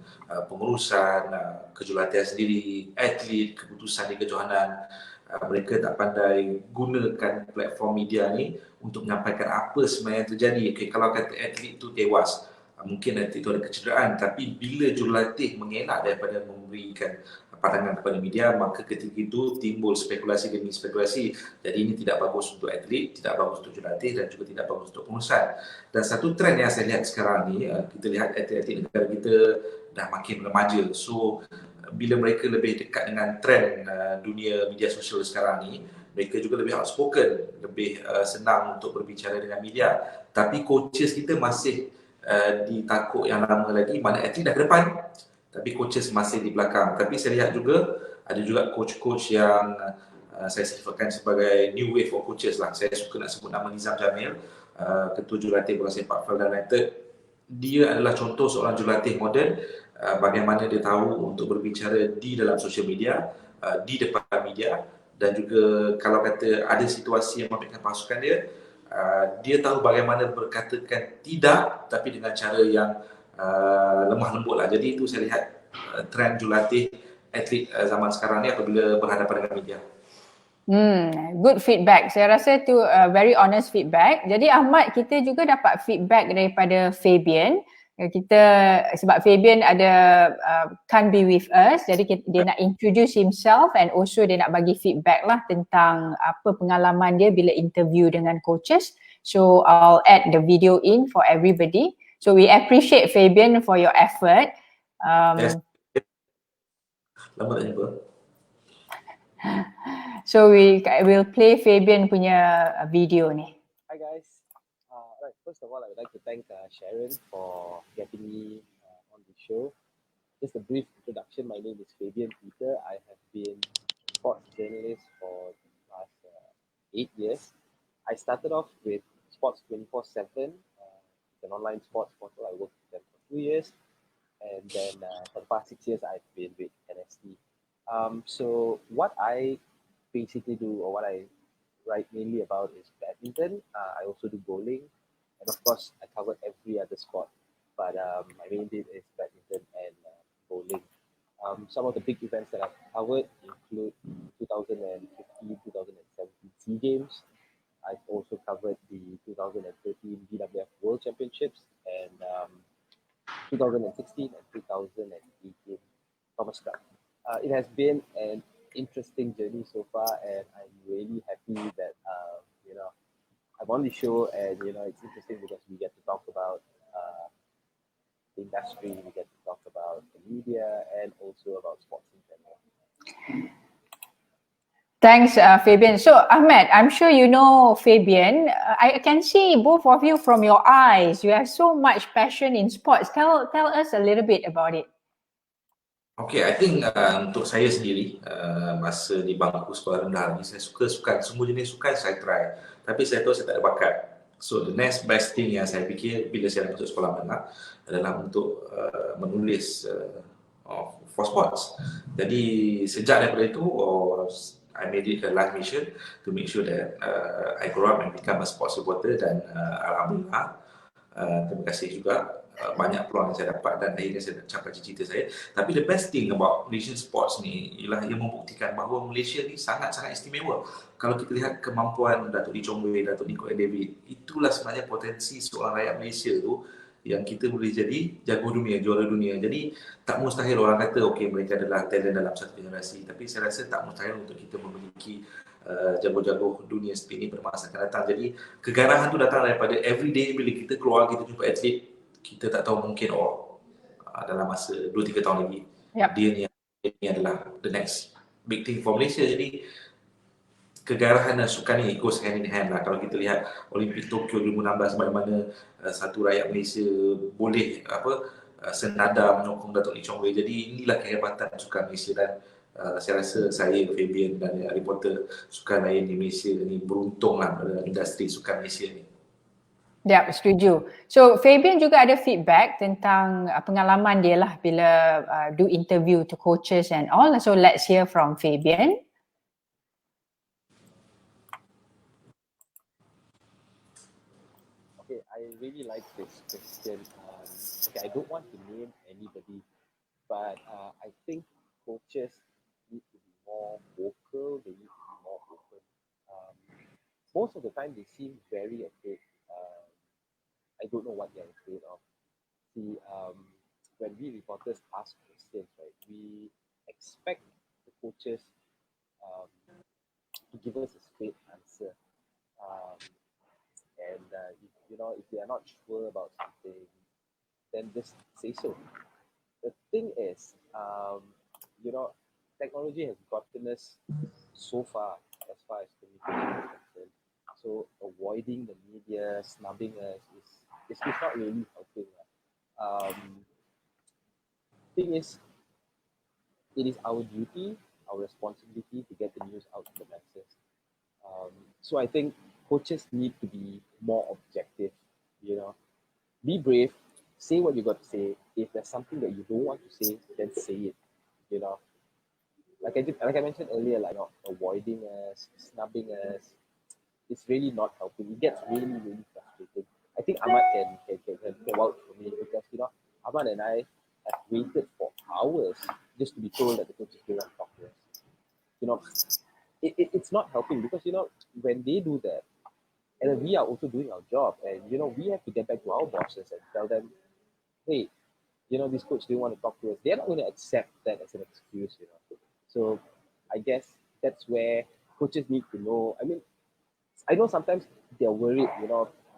pengurusan, kejurulatian sendiri, atlet, keputusan di kejohanan. Mereka tak pandai gunakan platform media ni untuk menyampaikan apa sebenarnya yang terjadi. Okay, kalau kata atlet tu tewas, mungkin atlet tu ada kecederaan, tapi bila jurulatih mengelak daripada memberikan pandangan kepada media, maka ketika itu timbul spekulasi demi spekulasi. Jadi ini tidak bagus untuk atlet, tidak bagus untuk jurulatih dan juga tidak bagus untuk pengurusan. Dan satu trend yang saya lihat sekarang ni, kita lihat atlet-atlet negara kita dah makin remaja. So bila mereka lebih dekat dengan trend dunia media sosial sekarang ni, mereka juga lebih outspoken, lebih senang untuk berbicara dengan media. Tapi coaches kita masih di takuk yang lama lagi, mana atlet dah ke depan, tapi coaches masih di belakang. Tapi saya lihat juga ada juga coach-coach yang saya sifatkan sebagai new wave of coaches lah. Saya suka nak sebut nama Nizam Jamil, ketua jurulatih bola sepak Felda United. Dia adalah contoh seorang jurulatih moden, bagaimana dia tahu untuk berbicara di dalam social media, di depan media, dan juga kalau kata ada situasi yang membabitkan pasukan dia, dia tahu bagaimana berkatakan tidak tapi dengan cara yang lemah lembut lah. Jadi itu saya lihat trend jurulatih atlet zaman sekarang ni apabila berhadapan dengan media. Good feedback. Saya rasa tu very honest feedback. Jadi Ahmad, kita juga dapat feedback daripada Fabian. Kita sebab Fabian ada can't be with us, jadi dia nak introduce himself and also dia nak bagi feedback lah tentang apa pengalaman dia bila interview dengan coaches. So I'll add the video in for everybody. So we appreciate Fabian for your effort. Yes. Lama tak jumpa. So we'll play Fabian punya video ni. Hi guys. Right. First of all, I would like to thank Sharon for getting me on the show. Just a brief introduction. My name is Fabian Peter. I have been a sports journalist for the last 8 years. I started off with Sports 24/7, an online sports portal. I worked with them for 2 years, and then for the past 6 years, I've been with NST. So what I basically do, or what I write mainly about, is badminton. I also do bowling, and of course I covered every other sport, but my main bit is badminton and bowling. Some of the big events that I've covered include 2015-2017 SEA Games. I've also covered the 2013 BWF World Championships and 2016 and 2018 Thomas Cup. It has been an interesting journey so far, and I'm really happy that I'm on the show, and it's interesting because we get to talk about the industry, we get to talk about the media, and also about sports in general. Thanks, Fabian. So Ahmed, I'm sure you know Fabian. I can see both of you from your eyes. You have so much passion in sports. Tell us a little bit about it. Okay, I think untuk saya sendiri, masa di bangku sekolah rendah lagi, saya suka sukan, semua jenis sukan saya try. Tapi saya tahu saya tak ada bakat. So the next best thing yang saya fikir bila saya masuk sekolah menengah adalah untuk menulis for sports. Jadi sejak daripada itu, I made it a life mission to make sure that I grow up and become a sports reporter, dan alhamdulillah, terima kasih juga. Banyak peluang yang saya dapat dan akhirnya saya capai cita-cita saya. Tapi the best thing about Malaysian sports ni ialah ia membuktikan bahawa Malaysia ni sangat-sangat istimewa. Kalau kita lihat kemampuan Datuk Lee Chong Wei, Datuk Niko David, itulah sebenarnya potensi seorang rakyat Malaysia tu yang kita boleh jadi jago dunia, juara dunia. Jadi tak mustahil orang kata okey mereka adalah talent dalam satu generasi, tapi saya rasa tak mustahil untuk kita memiliki jago-jago dunia seperti ini pada masa akan datang. Jadi kegarahan tu datang daripada everyday bila kita keluar, kita jumpa atlet, kita tak tahu mungkin dalam masa 2-3 tahun lagi dia ni adalah the next big thing for Malaysia. Jadi kegarahan dan sukan ni goes hand in hand lah. Kalau kita lihat Olimpik Tokyo 2016, bagaimana satu rakyat Malaysia boleh senada menyokong Datuk Lee Chong Wei. Jadi inilah kehebatan sukan Malaysia, dan saya rasa saya, Fabian dan reporter sukan lain di Malaysia ni beruntung lah dalam industri sukan Malaysia ni. Ya, setuju. So Fabian juga ada feedback tentang pengalaman dia lah bila do interview to coaches and all. So let's hear from Fabian. Okay, I really like this question. Okay, I don't want to name anybody, but I think coaches need to be more vocal. They need to be more open. Um, most of the time, they seem very afraid. I don't know what they're afraid of. See, when we reporters ask questions, right, we expect the coaches um, to give us a straight answer. Um, and if, if they are not sure about something, then just say so. The thing is, technology has gotten us so far as communication is concerned. So avoiding the media, snubbing us is not really helping. Thing is, it is our duty, our responsibility to get the news out to the masses. So I think coaches need to be more objective. You know, be brave, say what you got to say. If there's something that you don't want to say, then say it. You know, like I mentioned earlier, like avoiding us, snubbing us, it's really not helping. It gets really frustrating. I think Ahmad can vouch for me because Ahmad and I have waited for hours just to be told that the coaches don't want to talk to us. You know, it's not helping because when they do that, and then we are also doing our job, and we have to get back to our bosses and tell them, hey, this coach didn't want to talk to us. They're not going to accept that as an excuse. So I guess that's where coaches need to know. I mean, I know sometimes they're worried,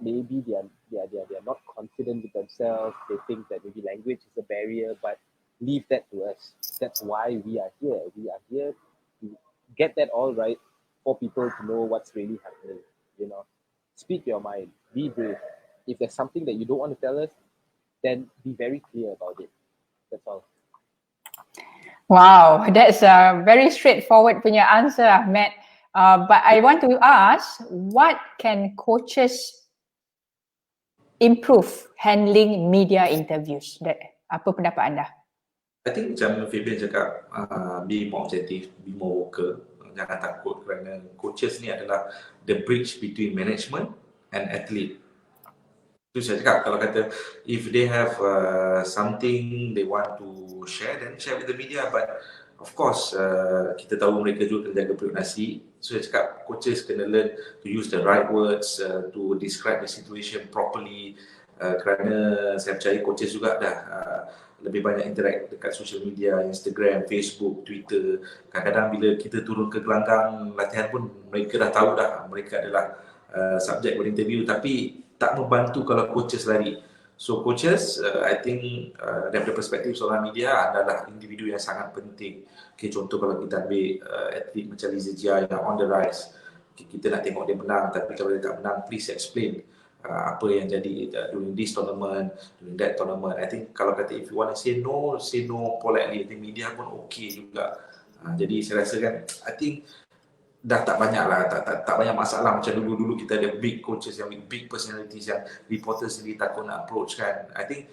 maybe they're not confident with themselves. They think that maybe language is a barrier, but leave that to us. That's why we are here. We are here to get that all right for people to know what's really happening. Speak your mind, be brave. If there's something that you don't want to tell us, then be very clear about it. That's all. Wow, that's a very straightforward punya answer, Ahmed. But I want to ask, what can coaches improve handling media interviews? Apa pendapat anda? I think macam Fabian cakap, be more objective, be more vocal. Jangan takut kerana coaches ni adalah the bridge between management and athlete. Itu saya cakap, kalau kata if they have something they want to share, then share with the media. But of course, kita tahu mereka juga kena jaga perut nasi. So saya cakap, coaches kena learn to use the right words to describe the situation properly. Kerana saya percaya coaches juga dah lebih banyak interact dekat social media, Instagram, Facebook, Twitter. Kadang-kadang bila kita turun ke gelanggang latihan pun mereka dah tahu dah mereka adalah subjek berinterview, tapi tak membantu kalau coaches lari. So coaches, I think daripada perspektif seorang media adalah individu yang sangat penting. Okay, contoh kalau kita ambil atlet macam Liza Jia yang on the rise, kita nak tengok dia menang, tapi kalau dia tak menang, please explain apa yang jadi during this tournament, during that tournament. I think kalau kata if you want to say no politely. I think media pun okay juga. Jadi saya rasa kan, I think dah tak banyak lah, tak banyak masalah macam dulu-dulu kita ada big coaches yang big personalities yang reporters sendiri takut nak approach kan. I think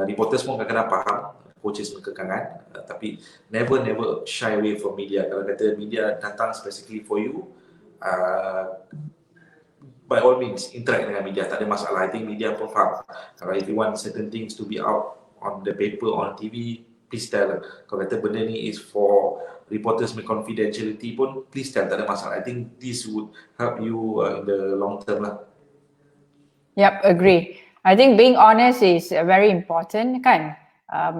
reporters pun kadang-kadang faham coaches berkekangan, tapi never shy away from media. Kalau kata media datang specifically for you, by all means interact dengan media, tak ada masalah. I think media pun faham kalau if you want certain things to be out on the paper, on TV, please tell. Kalau kata benda ni is for reporters with confidentiality pun, please tell, tak ada masalah. I think this would help you in the long term lah. Yep, agree. I think being honest is very important kan,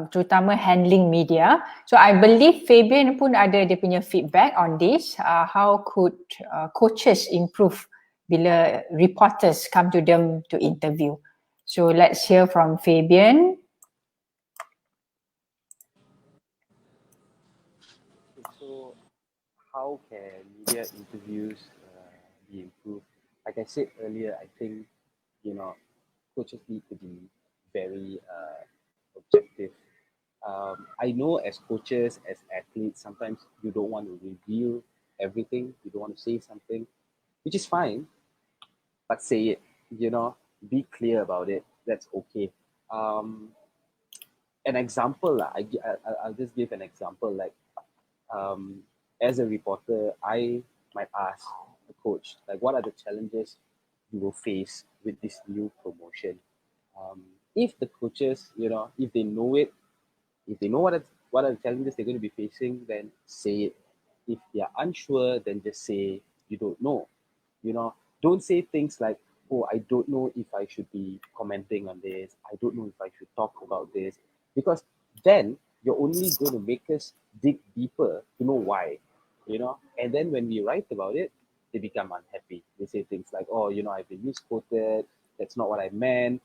terutama handling media. So I believe Fabian pun ada dia punya feedback on this. How could coaches improve bila reporters come to them to interview? So let's hear from Fabian. So how can media interviews be improved? Like I said earlier, I think coaches need to be very objective. I know as coaches, as athletes, sometimes you don't want to reveal everything. You don't want to say something, which is fine, but say it. Be clear about it. That's okay. An example, I'll just give an example. Like, as a reporter, I might ask the coach, like, what are the challenges you will face with this new promotion. If the coaches, if they know it, if they know what are the challenges they're going to be facing, then say it. If they're unsure, then just say you don't know. Don't say things like, oh, I don't know if I should be commenting on this. I don't know if I should talk about this. Because then you're only going to make us dig deeper to know why. And then when we write about it, they become unhappy. They say things like, oh, I've been misquoted. That's not what I meant.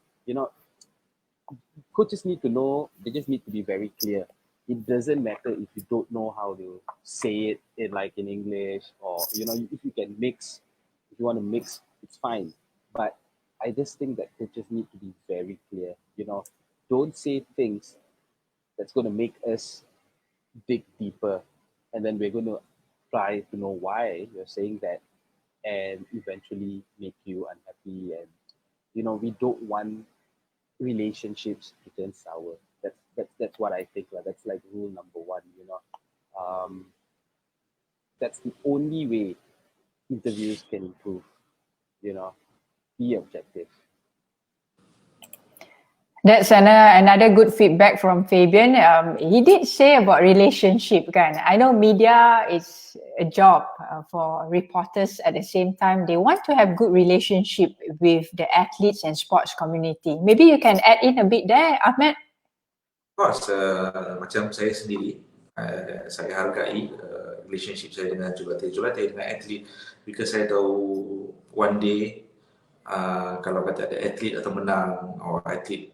Coaches need to know, they just need to be very clear. It doesn't matter if you don't know how to say it in English, or if you can mix, if you want to mix, it's fine. But I just think that coaches need to be very clear. Don't say things that's going to make us dig deeper, and then we're going to try to know why you're saying that, and eventually make you unhappy. And we don't want relationships to turn sour. That's what I think. That's like rule number one. That's the only way interviews can improve. Be objective. That's another good feedback from Fabian. He did say about relationship kan. I know media is a job for reporters. At the same time, they want to have good relationship with the athletes and sports community. Maybe you can add in a bit there, Ahmed. Of course, macam saya sendiri, saya hargai relationship saya dengan jugalatih dengan atlet, because saya tahu one day kalau kata ada atlet atau menang, or atlet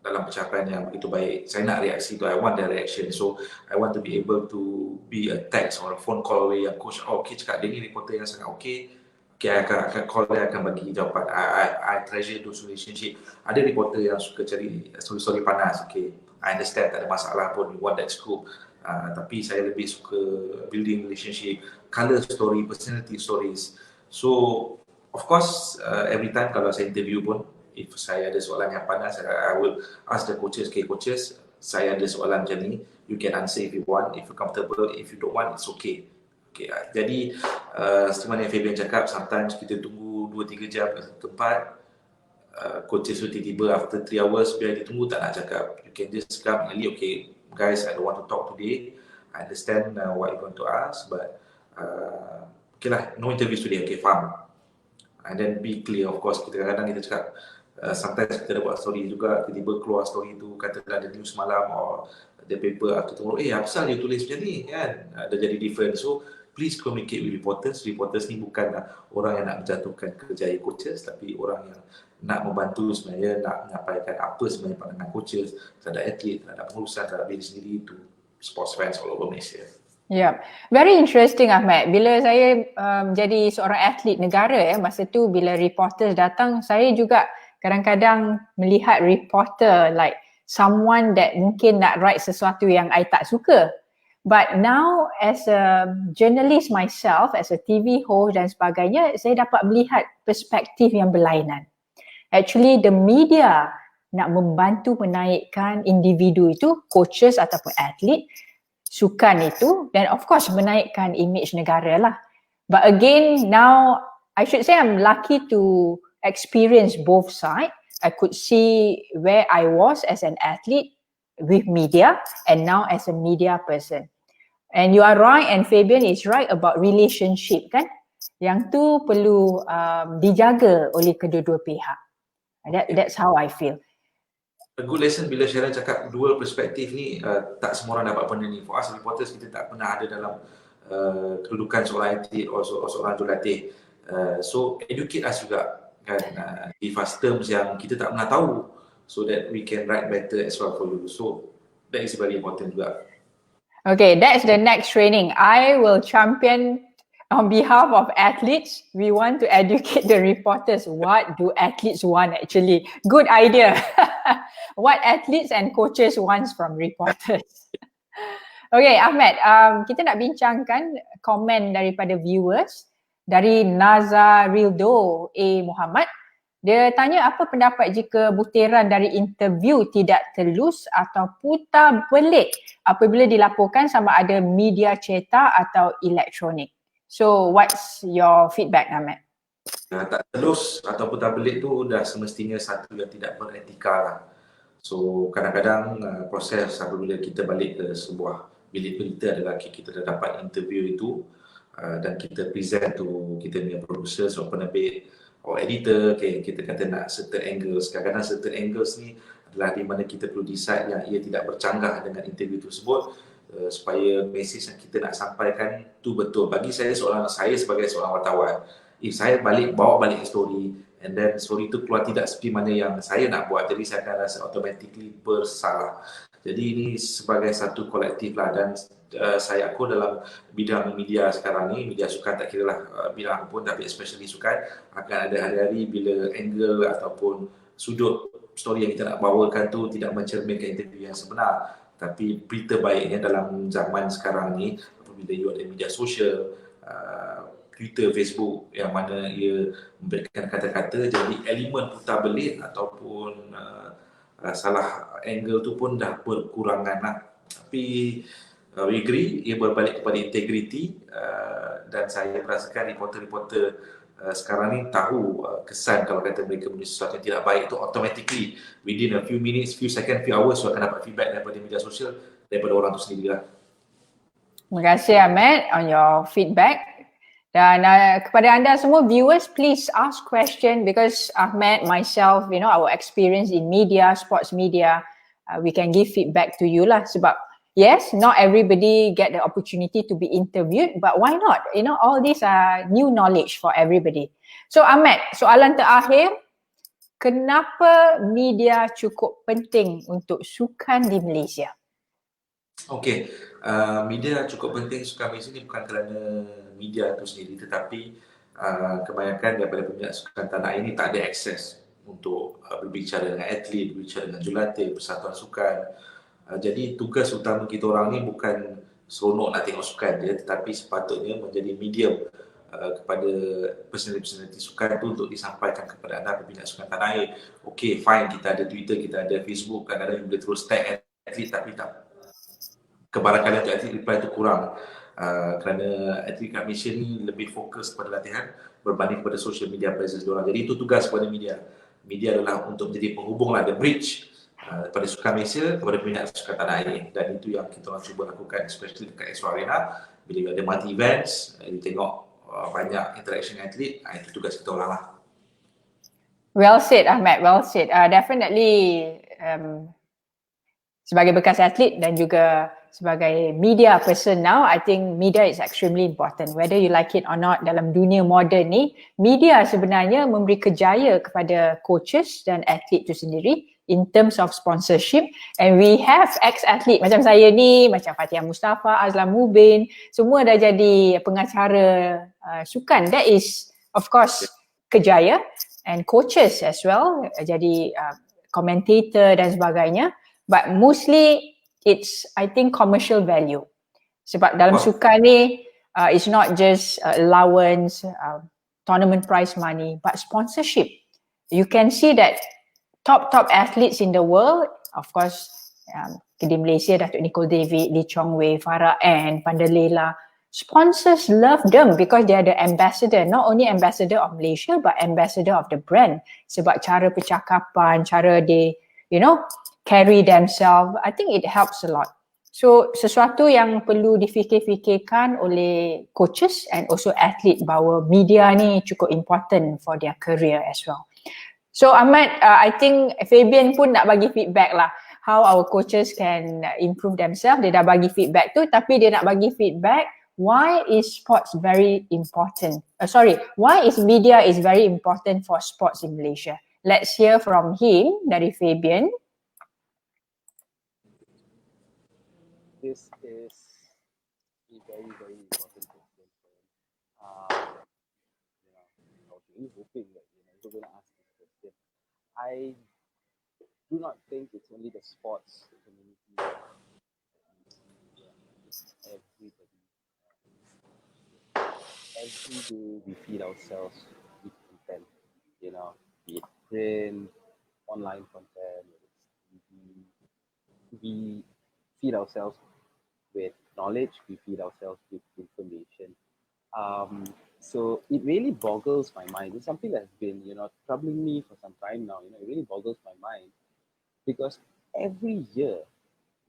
dalam pencapaian yang begitu baik, saya nak reaksi tu. I want the reaction, so I want to be able to be a text or a phone call away yang coach, okay cakap dia ni reporter yang sangat okay, I akan call dia, akan bagi jawapan. I treasure those relationship. Ada reporter yang suka cari story panas, okay, I understand, tak ada masalah pun, you want that scoop. Tapi saya lebih suka building relationship, color story, personality stories. So of course, every time kalau saya interview pun, if saya ada soalan yang panas, I will ask the coaches, okay coaches, saya ada soalan macam ni, you can answer if you want, if you comfortable, if you don't want, it's okay. Okay, jadi seperti mana yang Fabian cakap, sometimes kita tunggu 2-3 jam kat satu tempat, coaches tu tiba-tiba after 3 hours, biar dia tunggu tak nak cakap. You can just come early, okay guys, I don't want to talk today, I understand what you want to ask, but okay lah, no interviews today, okay, faham. And then be clear. Of course, kita kadang-kadang kita cakap, sometimes kita ada buat story juga, tiba-tiba keluar story tu, katakanlah ada news malam or the paper after tomorrow, apa pasal dia tulis macam ni kan, dah jadi different. So please communicate with reporters. Reporters ni bukan orang yang nak menjatuhkan kerjaya coaches, tapi orang yang nak membantu sebenarnya, nak menyampaikan apa sebenarnya pandangan coaches terhadap atlet, terhadap pengurusan, terhadap diri sendiri, to sports fans all over Malaysia. Yeah, very interesting Ahmed. Bila saya jadi seorang atlet negara, masa tu bila reporters datang, saya juga kadang-kadang melihat reporter like someone that mungkin nak write sesuatu yang I tak suka. But now as a journalist myself, as a TV host dan sebagainya, saya dapat melihat perspektif yang berlainan. Actually the media nak membantu menaikkan individu itu, coaches ataupun atlet, sukan itu, dan of course menaikkan image negara lah. But again, now I should say I'm lucky to experience both sides. I could see where I was as an athlete with media and now as a media person. And you are right, and Fabian is right about relationship kan. Yang tu perlu dijaga oleh kedua-dua pihak. That's how I feel. A good lesson bila Sharon cakap dual perspektif ni, tak semua orang dapat benda ni. For us reporters, kita tak pernah ada dalam kedudukan seorang atlet atau seorang jurulatih. So educate us juga kan, give us terms yang kita tak pernah tahu, so that we can write better as well for you. So that is very important juga. Okay, that's the next training. I will champion on behalf of athletes. We want to educate the reporters. What do athletes want actually? Good idea. What athletes and coaches want from reporters. Okay, Ahmed, kita nak bincangkan komen daripada viewers. Dari Nazarildo A. Muhammad. Dia tanya apa pendapat jika butiran dari interview tidak telus atau putar belik apabila dilaporkan sama ada media cetak atau elektronik. So what's your feedback, Ahmed? tak telus ataupun tak belit tu dah semestinya satu yang tidak beretika lah. So kadang-kadang proses apabila kita balik ke sebuah bilik berita adalah kita dah dapat interview itu dan kita present tu kita punya producer or penerbit or editor, okay, kita kata nak certain angles. Kadang-kadang certain angles ni adalah di mana kita perlu decide yang ia tidak bercanggah dengan interview tersebut supaya mesej yang kita nak sampaikan tu betul. Bagi saya sebagai seorang wartawan, if saya bawa balik story and then story tu keluar tidak seperti mana yang saya nak buat, jadi saya akan rasa automatically bersalah. Jadi ini sebagai satu kolektif lah, dan saya aku dalam bidang media sekarang ni, media sukan tak kira lah bidang apa pun, tapi especially sukan, akan ada hari-hari bila angle ataupun sudut story yang kita nak bawakan tu tidak mencerminkan interview yang sebenar. Tapi berita baiknya dalam zaman sekarang ni, apabila you ada media sosial, Twitter, Facebook, yang mana ia memberikan kata-kata, jadi elemen putar belit ataupun salah angle tu pun dah berkurangan lah. Tapi we agree, ia berbalik kepada integriti, dan saya merasakan reporter-reporter sekarang ni tahu kesan kalau kata mereka punya sesuatu yang tidak baik tu automatically within a few minutes, few seconds, few hours you akan dapat feedback daripada media sosial, daripada orang tu sendiri lah. Terima kasih Ahmed on your feedback. Dan kepada anda semua viewers, please ask question because Ahmed, myself, you know, our experience in media, sports media, we can give feedback to you lah. Sebab yes, not everybody get the opportunity to be interviewed, but why not? You know, all these are new knowledge for everybody. So Ahmed, soalan terakhir, kenapa media cukup penting untuk sukan di Malaysia? Okey, media cukup penting sukan Malaysia ni bukan kerana media itu sendiri, tetapi kebanyakan daripada peminat sukan tanah air ni tak ada akses untuk berbicara dengan atlet, berbicara dengan jurulatih, persatuan sukan. Jadi tugas utama kita orang ni bukan seronok nak tengok sukan je, tetapi sepatutnya menjadi medium kepada personaliti sukan tu untuk disampaikan kepada anda peminat sukan tanah air. Okey, fine, kita ada Twitter, kita ada Facebook, kadang-kadang boleh terus tag atlet, tapi tak, kebarangkalian untuk atlet reply tu kurang, kerana atlet kat Malaysia ni lebih fokus pada latihan berbanding kepada social media presence diorang. Jadi itu tugas kepada media. Media adalah untuk menjadi penghubung lah, the bridge daripada sukan Malaysia kepada peminat sukan tanah air, dan itu yang kita orang cuba lakukan, especially dekat Astro Arena. Bila ada multi events, you tengok banyak interaction dengan atlet, itu tugas kita orang lah. Well said Ahmed, well said. Definitely sebagai bekas atlet dan juga sebagai media person now, I think media is extremely important. Whether you like it or not, dalam dunia moden ni, media sebenarnya memberi kejaya kepada coaches dan atlet itu sendiri in terms of sponsorship. And we have ex-athlete macam saya ni, macam Fatihah Mustafa, Azlan Mubin, semua dah jadi pengacara sukan. That is of course kejaya, and coaches as well, jadi commentator dan sebagainya. But mostly it's, I think, commercial value. Sebab dalam sukan ni, it's not just allowance, tournament prize money, but sponsorship. You can see that top athletes in the world, of course, di Malaysia, Datuk Nicole David, Lee Chong Wei, Farah Ann, Pandalela, sponsors love them because they are the ambassador, not only ambassador of Malaysia, but ambassador of the brand. Sebab cara percakapan, cara they, you know, carry themselves, I think it helps a lot. So sesuatu yang perlu difikir-fikirkan oleh coaches and also athlete, bahawa media ni cukup important for their career as well. So Ahmad, I think Fabian pun nak bagi feedback lah, how our coaches can improve themselves. Dia dah bagi feedback tu, tapi dia nak bagi feedback why is sports very important. Why is media is very important for sports in Malaysia. Let's hear from him, dari Fabian. This is a very, very important question. I was really hoping that you were going to ask this question. I do not think it's only the sports community. It's everybody. Every day we feed ourselves with content, be it print, online content, TV. We feed ourselves with knowledge, we feed ourselves with information. So it really boggles my mind. It's something that's been, troubling me for some time now. It really boggles my mind because every year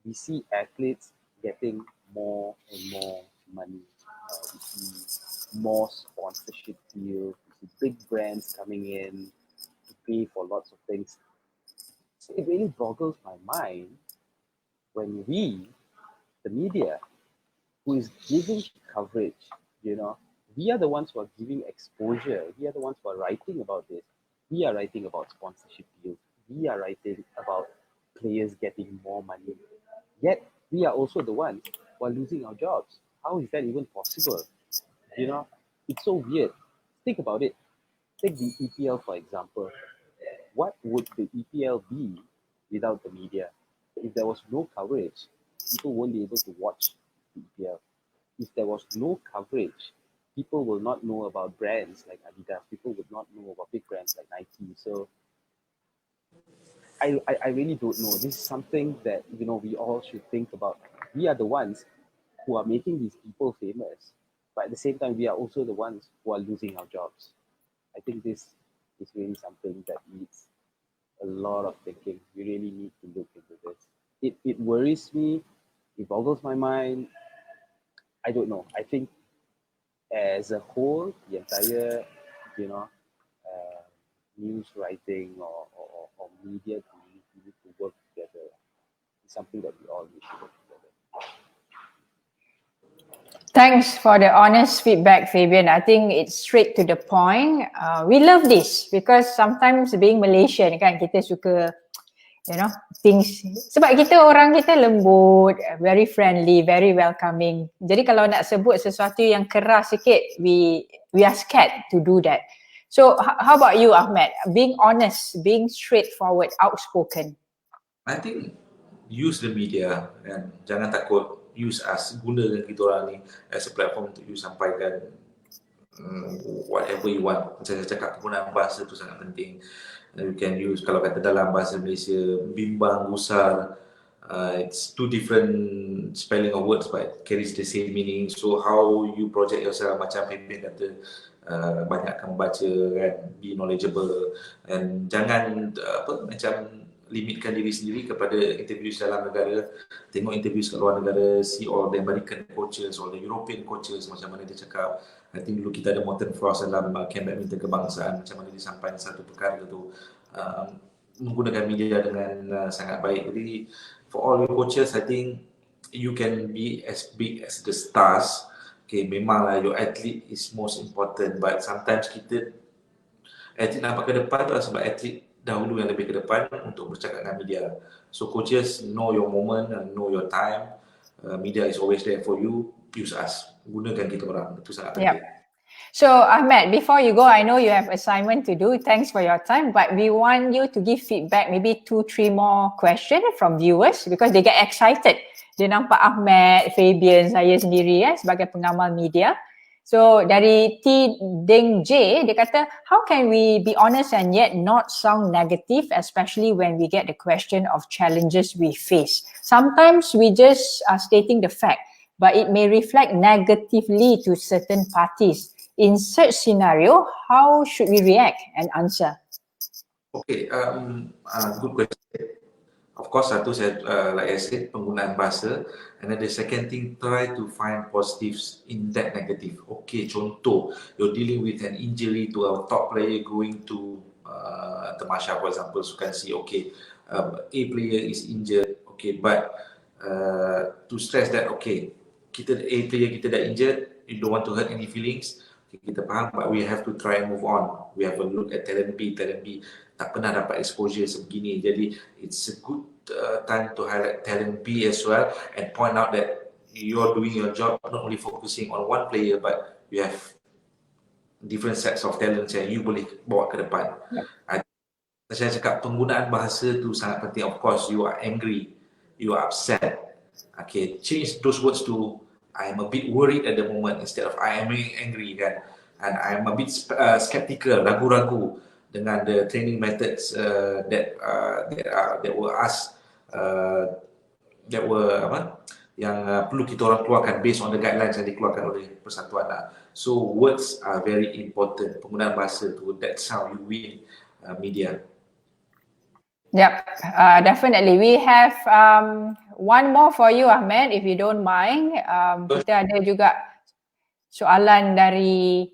we see athletes getting more and more money. We see more sponsorship deals. We see big brands coming in to pay for lots of things. So it really boggles my mind when we, the media, who is giving coverage, we are the ones who are giving exposure. We are the ones who are writing about this. We are writing about sponsorship deals. We are writing about players getting more money. Yet, we are also the ones who are losing our jobs. How is that even possible? It's so weird. Think about it. Take the EPL, for example. What would the EPL be without the media? If there was no coverage, people won't be able to watch the EPL. If there was no coverage, people will not know about brands like Adidas. People would not know about big brands like Nike. So I really don't know. This is something that we all should think about. We are the ones who are making these people famous, but at the same time, we are also the ones who are losing our jobs. I think this is really something that needs a lot of thinking. We really need to look into this. It worries me. It boggles my mind. I don't know. I think as a whole, the entire, news writing or media community need to work together. It's something that we all need to work together. Thanks for the honest feedback, Fabian. I think it's straight to the point. We love this because sometimes being Malaysian kan, kita suka things, sebab kita lembut, very friendly, very welcoming. Jadi kalau nak sebut sesuatu yang keras sikit, we are scared to do that. So how about you, Ahmed? Being honest, being straightforward, outspoken. I think use the media and jangan takut use us, gunakan kita orang ni as a platform untuk you sampaikan whatever you want. Macam saya cakap, penggunaan bahasa tu sangat penting. You can use, kalau kata dalam bahasa Malaysia, bimbang, gusar, it's two different spelling of words but carries the same meaning. So how you project yourself, macam Fabian kata, banyakkan baca kan, be knowledgeable, and jangan macam limitkan diri sendiri kepada interview dalam negara. Tengok interview kat luar negara, see all the American coaches, all the European coaches, macam mana dia cakap. I think dulu kita ada Morten Frost dalam camp badminton kebangsaan, macam mana dia sampaikan satu perkara tu, menggunakan media dengan sangat baik. Jadi for all your coaches, I think you can be as big as the stars. Okay, memanglah your athlete is most important, but sometimes kita atlet nampak ke depan tu sebab atlet dahulu yang lebih ke depan untuk bercakap dengan media. So coaches, know your moment and know your time. Media is always there for you. Use us. Gunakan kita orang. Itu sangat penting. Yep. So Ahmed, before you go, I know you have assignment to do. Thanks for your time, but we want you to give feedback, maybe 2-3 more questions from viewers because they get excited. Dia nampak Ahmed, Fabian, saya sendiri sebagai pengamal media. So dari T. Deng J, dia kata, how can we be honest and yet not sound negative, especially when we get the question of challenges we face? Sometimes we just are stating the fact, but it may reflect negatively to certain parties. In such scenario, how should we react and answer? Okay, good question. Of course, satu saya, like I said, penggunaan bahasa. And then the second thing, try to find positives in that negative. Okay, contoh, you're dealing with an injury to our top player going to Tamasha, for example, so you can see, okay, A player is injured, okay, but to stress that, okay, kita A player kita dah injured, you don't want to hurt any feelings, okay, kita faham, but we have to try and move on. We have a look at talent B tak pernah dapat exposure sebegini, jadi it's a good time to highlight talent B as well and point out that you're doing your job, not only focusing on one player, but you have different sets of talents yang you boleh bawa ke depan. Saya cakap penggunaan bahasa tu sangat penting. Of course, you are angry, you are upset. Okay, change those words to I am a bit worried at the moment instead of I am angry kan, and I am a bit skeptical, ragu-ragu dengan the training methods that were asked, that were perlu kita orang keluarkan based on the guidelines yang dikeluarkan oleh persatuan lah. So words are very important, penggunaan bahasa tu, that's how you win media. Yep, definitely. We have one more for you, Ahmed, if you don't mind. Kita ada juga soalan dari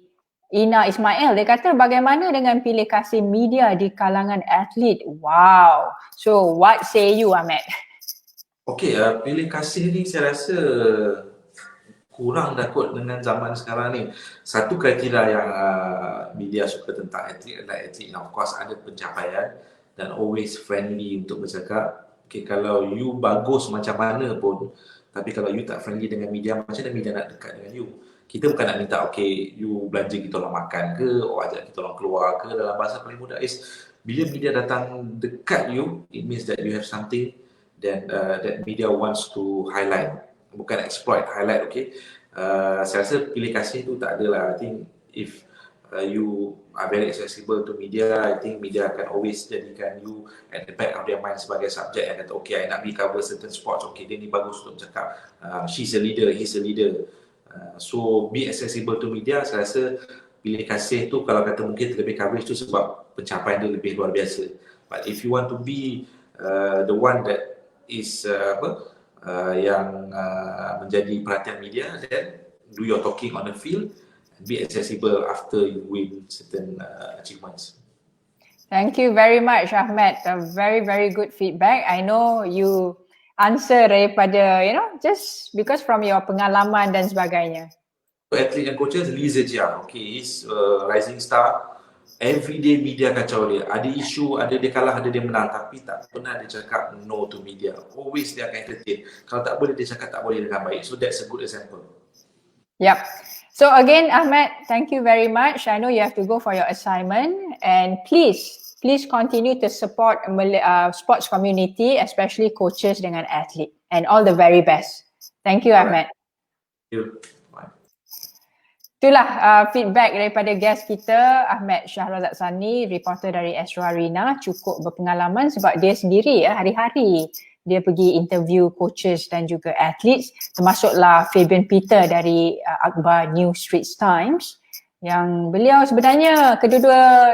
Ina Ismail. Dia kata bagaimana dengan pilih kasih media di kalangan atlet? Wow. So what say you, Ahmed? Okay, pilih kasih ni saya rasa kurang dah kot dengan zaman sekarang ni. Satu kriteria yang media suka tentang atlet adalah atlet yang of course ada pencapaian dan always friendly untuk bercakap. Okay, kalau you bagus macam mana pun, tapi kalau you tak friendly dengan media, macam mana media nak dekat dengan you? Kita bukan nak minta, okay, you belanja kita orang makan ke, ajak kita orang keluar ke, dalam bahasa paling mudah is, bila media datang dekat you, it means that you have something that media wants to highlight, bukan exploit, highlight, okay. Saya rasa pilih kasih tu tak ada lah. I think if you are very accessible to media, I think media akan always jadikan you at the back of their mind sebagai subjek yang kata, okay, I nak pergi cover certain sports, okay, dia ni bagus untuk cakap, she's a leader, he's a leader. So be accessible to media. Saya rasa pilih kasih tu kalau kata mungkin terlebih coverage tu sebab pencapaian dia lebih luar biasa. But if you want to be the one that is yang menjadi perhatian media, then do your talking on the field and be accessible after you win certain achievements. Thank you very much, Ahmed. A very, very good feedback. I know you answer daripada, just because from your pengalaman dan sebagainya. Atlet and coaches, Lee Zejia, okay, he's a rising star. Everyday media kacau dia. Ada isu, ada dia kalah, ada dia menang. Tapi tak pernah dia cakap no to media. Always dia akan entertain. Kalau tak boleh dia cakap tak boleh dengan baik. So that's a good example. Yep. So again, Ahmed, thank you very much. I know you have to go for your assignment. And please continue to support sports community, especially coaches dengan atlet. And all the very best. Thank you, Ahmed. Thank you. Itulah feedback daripada guest kita, Ahmed Shahrazad Sani, reporter dari Astro Arena. Cukup berpengalaman sebab dia sendiri hari-hari dia pergi interview coaches dan juga athletes, termasuklah Fabian Peter dari akhbar New Straits Times, yang beliau sebenarnya kedua-dua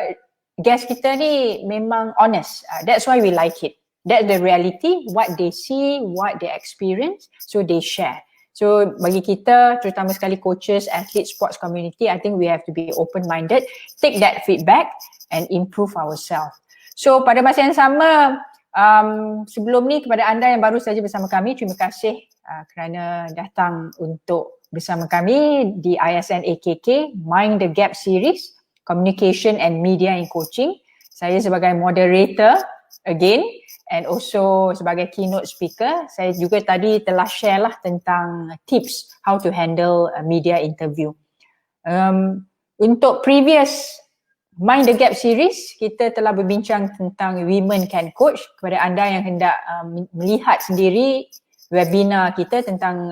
guest kita ni memang honest. That's why we like it. That's the reality, what they see, what they experience, so they share. So bagi kita, terutama sekali coaches, athletes, sports community, I think we have to be open-minded, take that feedback and improve ourselves. So pada masa yang sama, sebelum ni kepada anda yang baru saja bersama kami, terima kasih kerana datang untuk bersama kami di ISN AKK Mind the Gap Series, Communication and Media in Coaching. Saya sebagai moderator again, and also sebagai keynote speaker. Saya juga tadi telah share lah tentang tips how to handle a media interview. Untuk previous Mind the Gap series, kita telah berbincang tentang Women Can Coach. Kepada anda yang hendak melihat sendiri webinar kita tentang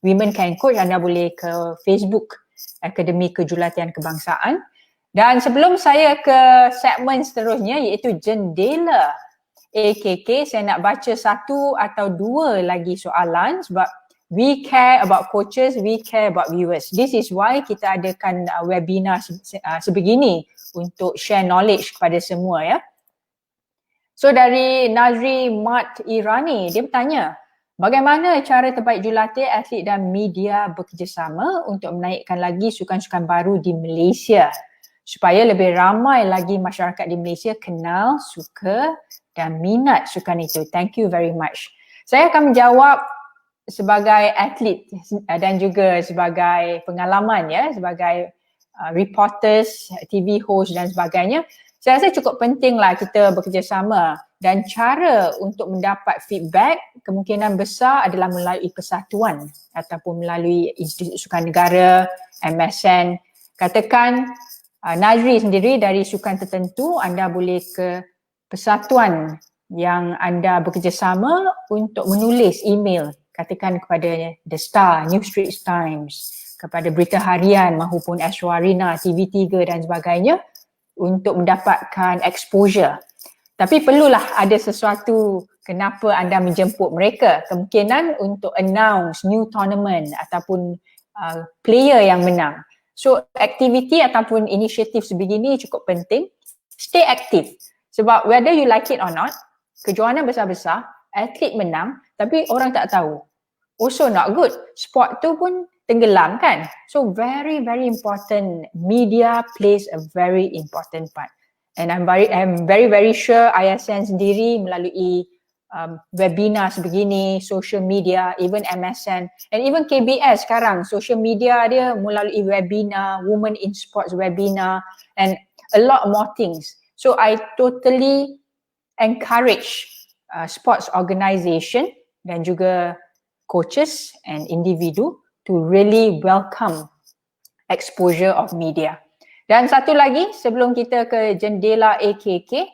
Women Can Coach, anda boleh ke Facebook Akademi Kejulatian Kebangsaan. Dan sebelum saya ke segmen seterusnya, iaitu jendela AKK, saya nak baca satu atau dua lagi soalan sebab we care about coaches, we care about viewers. This is why kita adakan webinar sebegini untuk share knowledge kepada semua ya. So dari Nazri Mat Irani, dia bertanya, bagaimana cara terbaik jurulatih, atlet dan media bekerjasama untuk menaikkan lagi sukan-sukan baru di Malaysia supaya lebih ramai lagi masyarakat di Malaysia kenal, suka dan minat sukan itu. Thank you very much. Saya akan menjawab sebagai atlet dan juga sebagai pengalaman ya, sebagai reporters, TV host dan sebagainya. Saya rasa cukup pentinglah kita bekerjasama dan cara untuk mendapat feedback kemungkinan besar adalah melalui persatuan ataupun melalui Institut Sukan Negara, MSN. Katakan Nazri sendiri dari sukan tertentu, anda boleh ke persatuan yang anda bekerjasama untuk menulis email, katakan kepada The Star, New Straits Times, kepada Berita Harian maupun Astro Arena, TV3 dan sebagainya untuk mendapatkan exposure. Tapi perlulah ada sesuatu kenapa anda menjemput mereka. Kemungkinan untuk announce new tournament ataupun player yang menang. So aktiviti ataupun inisiatif sebegini cukup penting. Stay active. Sebab whether you like it or not, kejohanan besar-besar, atlet menang tapi orang tak tahu. Also not good. Sport tu pun tenggelam kan. So very important. Media plays a very important part. And I'm very sure ISN sendiri melalui webinar sebegini, social media, even MSN and even KBS sekarang, social media dia melalui webinar, Women in Sports webinar and a lot more things. So I totally encourage sports organisation dan juga coaches and individu to really welcome exposure of media. Dan satu lagi sebelum kita ke jendela AKK,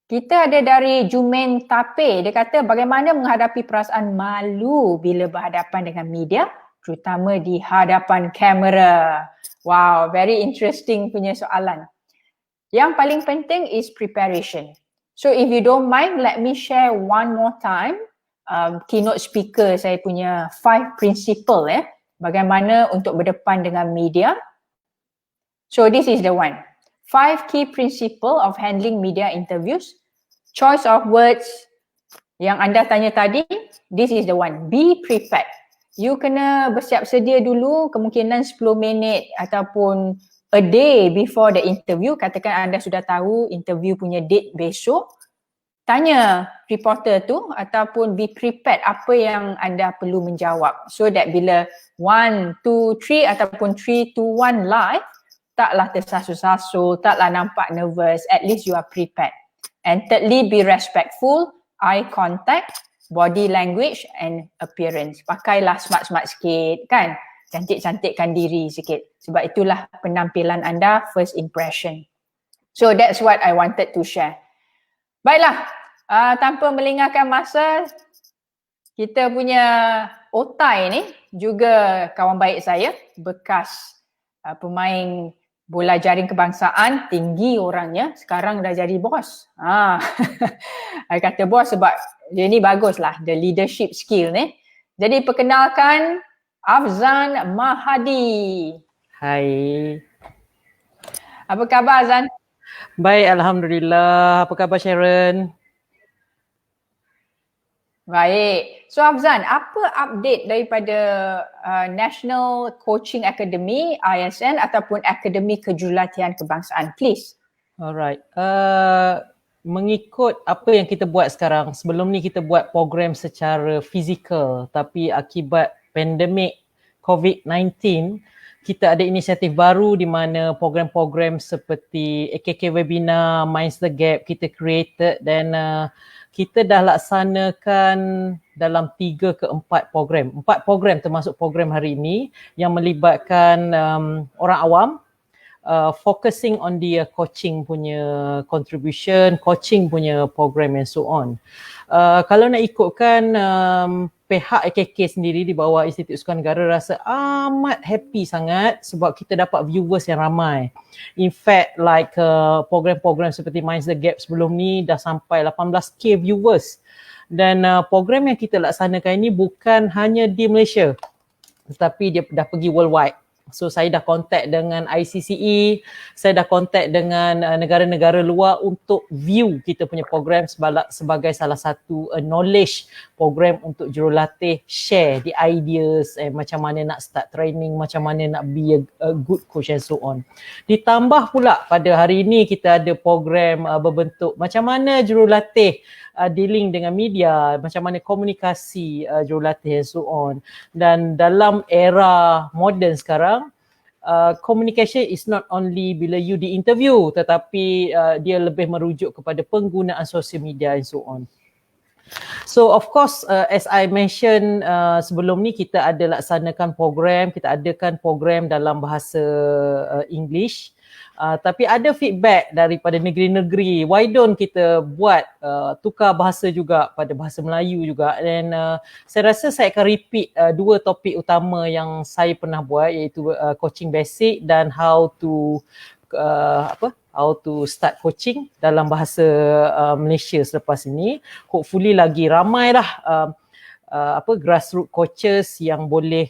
kita ada dari Jumen Tape. Dia kata bagaimana menghadapi perasaan malu bila berhadapan dengan media, terutama di hadapan kamera. Wow, very interesting punya soalan. Yang paling penting is preparation. So if you don't mind, let me share one more time keynote speaker saya punya 5 principle bagaimana untuk berdepan dengan media. So this is the one. 5 key principle of handling media interviews. Choice of words yang anda tanya tadi, this is the one. Be prepared. You kena bersiap sedia dulu, kemungkinan 10 minit ataupun a day before the interview. Katakan anda sudah tahu interview punya date besok. Tanya reporter tu ataupun be prepared apa yang anda perlu menjawab. So that bila 1, 2, 3 ataupun 3, 2, 1 live, taklah tersasul-sasul, taklah nampak nervous, at least you are prepared. And thirdly, be respectful, eye contact, body language and appearance. Pakailah smart-smart sikit kan, cantik-cantikkan diri sikit. Sebab itulah penampilan anda, first impression. So that's what I wanted to share. Baiklah, tanpa melengahkan masa, kita punya Otai ni juga kawan baik saya, bekas pemain bola jaring kebangsaan, tinggi orangnya, sekarang dah jadi bos. I kata bos sebab dia ni bagus lah, the leadership skill ni. Jadi perkenalkan Afzan Mahadi. Hai. Apa khabar Azan? Baik, Alhamdulillah. Apa khabar Sharon? Baik. So Afzan, apa update daripada National Coaching Academy, ISN ataupun Akademi Kejurulatihan Kebangsaan, please? Alright. Mengikut apa yang kita buat sekarang, sebelum ni kita buat program secara fizikal, tapi akibat pandemik COVID-19, kita ada inisiatif baru di mana program-program seperti AKK webinar, Minds the Gap kita created dan kita dah laksanakan dalam 3 ke 4 program. 4 program termasuk program hari ini yang melibatkan orang awam, focusing on dia coaching punya contribution, coaching punya program and so on. Kalau nak ikutkan pihak AKK sendiri di bawah Institut Sukan Negara rasa amat happy sangat sebab kita dapat viewers yang ramai. In fact, like program-program seperti Minds the Gap sebelum ni dah sampai 18k viewers. Dan program yang kita laksanakan ini bukan hanya di Malaysia tetapi dia dah pergi worldwide. So saya dah contact dengan ICCE, saya dah contact dengan negara-negara luar untuk view kita punya program sebagai salah satu knowledge program untuk jurulatih share the ideas macam mana nak start training, macam mana nak be a good coach and so on. Ditambah pula pada hari ini kita ada program berbentuk macam mana jurulatih dealing dengan media, macam mana komunikasi jurulatih and so on. Dan dalam era moden sekarang, communication is not only bila you di interview tetapi dia lebih merujuk kepada penggunaan social media and so on. So of course as I mentioned sebelum ni kita ada laksanakan program, kita adakan program dalam bahasa English. Tapi ada feedback daripada negeri-negeri, why don't kita buat tukar bahasa juga pada bahasa Melayu juga. Dan saya rasa saya akan repeat 2 topik utama yang saya pernah buat iaitu coaching basic dan how to how to start coaching dalam bahasa Malaysia selepas ini. Hopefully lagi ramai lah grassroots coaches yang boleh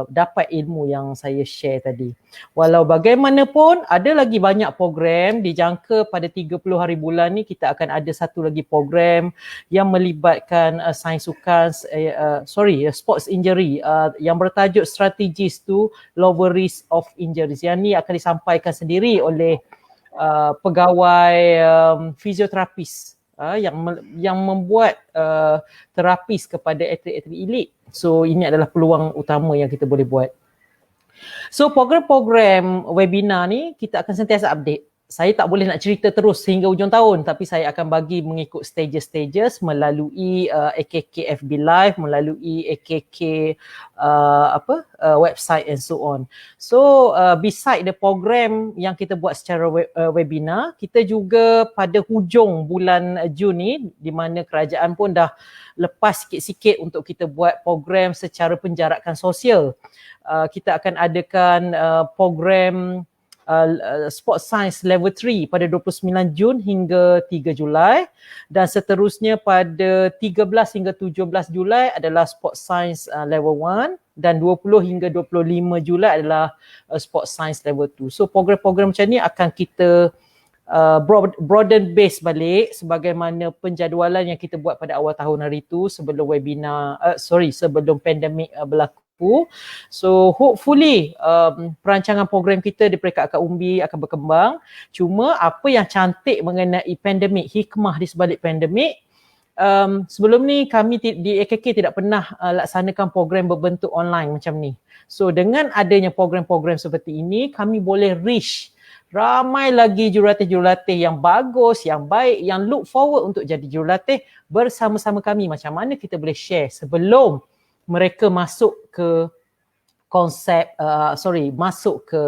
dapat ilmu yang saya share tadi. Walau bagaimanapun ada lagi banyak program, dijangka pada 30 hari bulan ni kita akan ada satu lagi program yang melibatkan sains sukan, sports injury yang bertajuk Strategies to Lower Risk of Injuries. Yang ni akan disampaikan sendiri oleh pegawai fisioterapis yang membuat terapis kepada atlet-atlet elit. So ini adalah peluang utama yang kita boleh buat. So program-program webinar ni kita akan sentiasa update. Saya tak boleh nak cerita terus sehingga hujung tahun, tapi saya akan bagi mengikut stages melalui AKK FB Live, melalui AKK website and so on. So beside the program yang kita buat secara webinar, kita juga pada hujung bulan Jun ni, di mana kerajaan pun dah lepas sikit-sikit untuk kita buat program secara penjarakan sosial. Kita akan adakan program Sports Science Level 3 pada 29 Jun hingga 3 Julai dan seterusnya pada 13 hingga 17 Julai adalah Sports Science Level 1 dan 20 hingga 25 Julai adalah Sports Science Level 2. So program-program macam ni akan kita broaden base balik sebagaimana penjadualan yang kita buat pada awal tahun hari tu sebelum sebelum pandemik berlaku. So hopefully perancangan program kita di peringkat akad umbi akan berkembang. Cuma apa yang cantik mengenai pandemik, hikmah di sebalik pandemik, sebelum ni kami di AKK tidak pernah laksanakan program berbentuk online macam ni. So dengan adanya program-program seperti ini, kami boleh reach ramai lagi jurulatih-jurulatih yang bagus, yang baik, yang look forward untuk jadi jurulatih bersama-sama kami. Macam mana kita boleh share sebelum mereka masuk ke masuk ke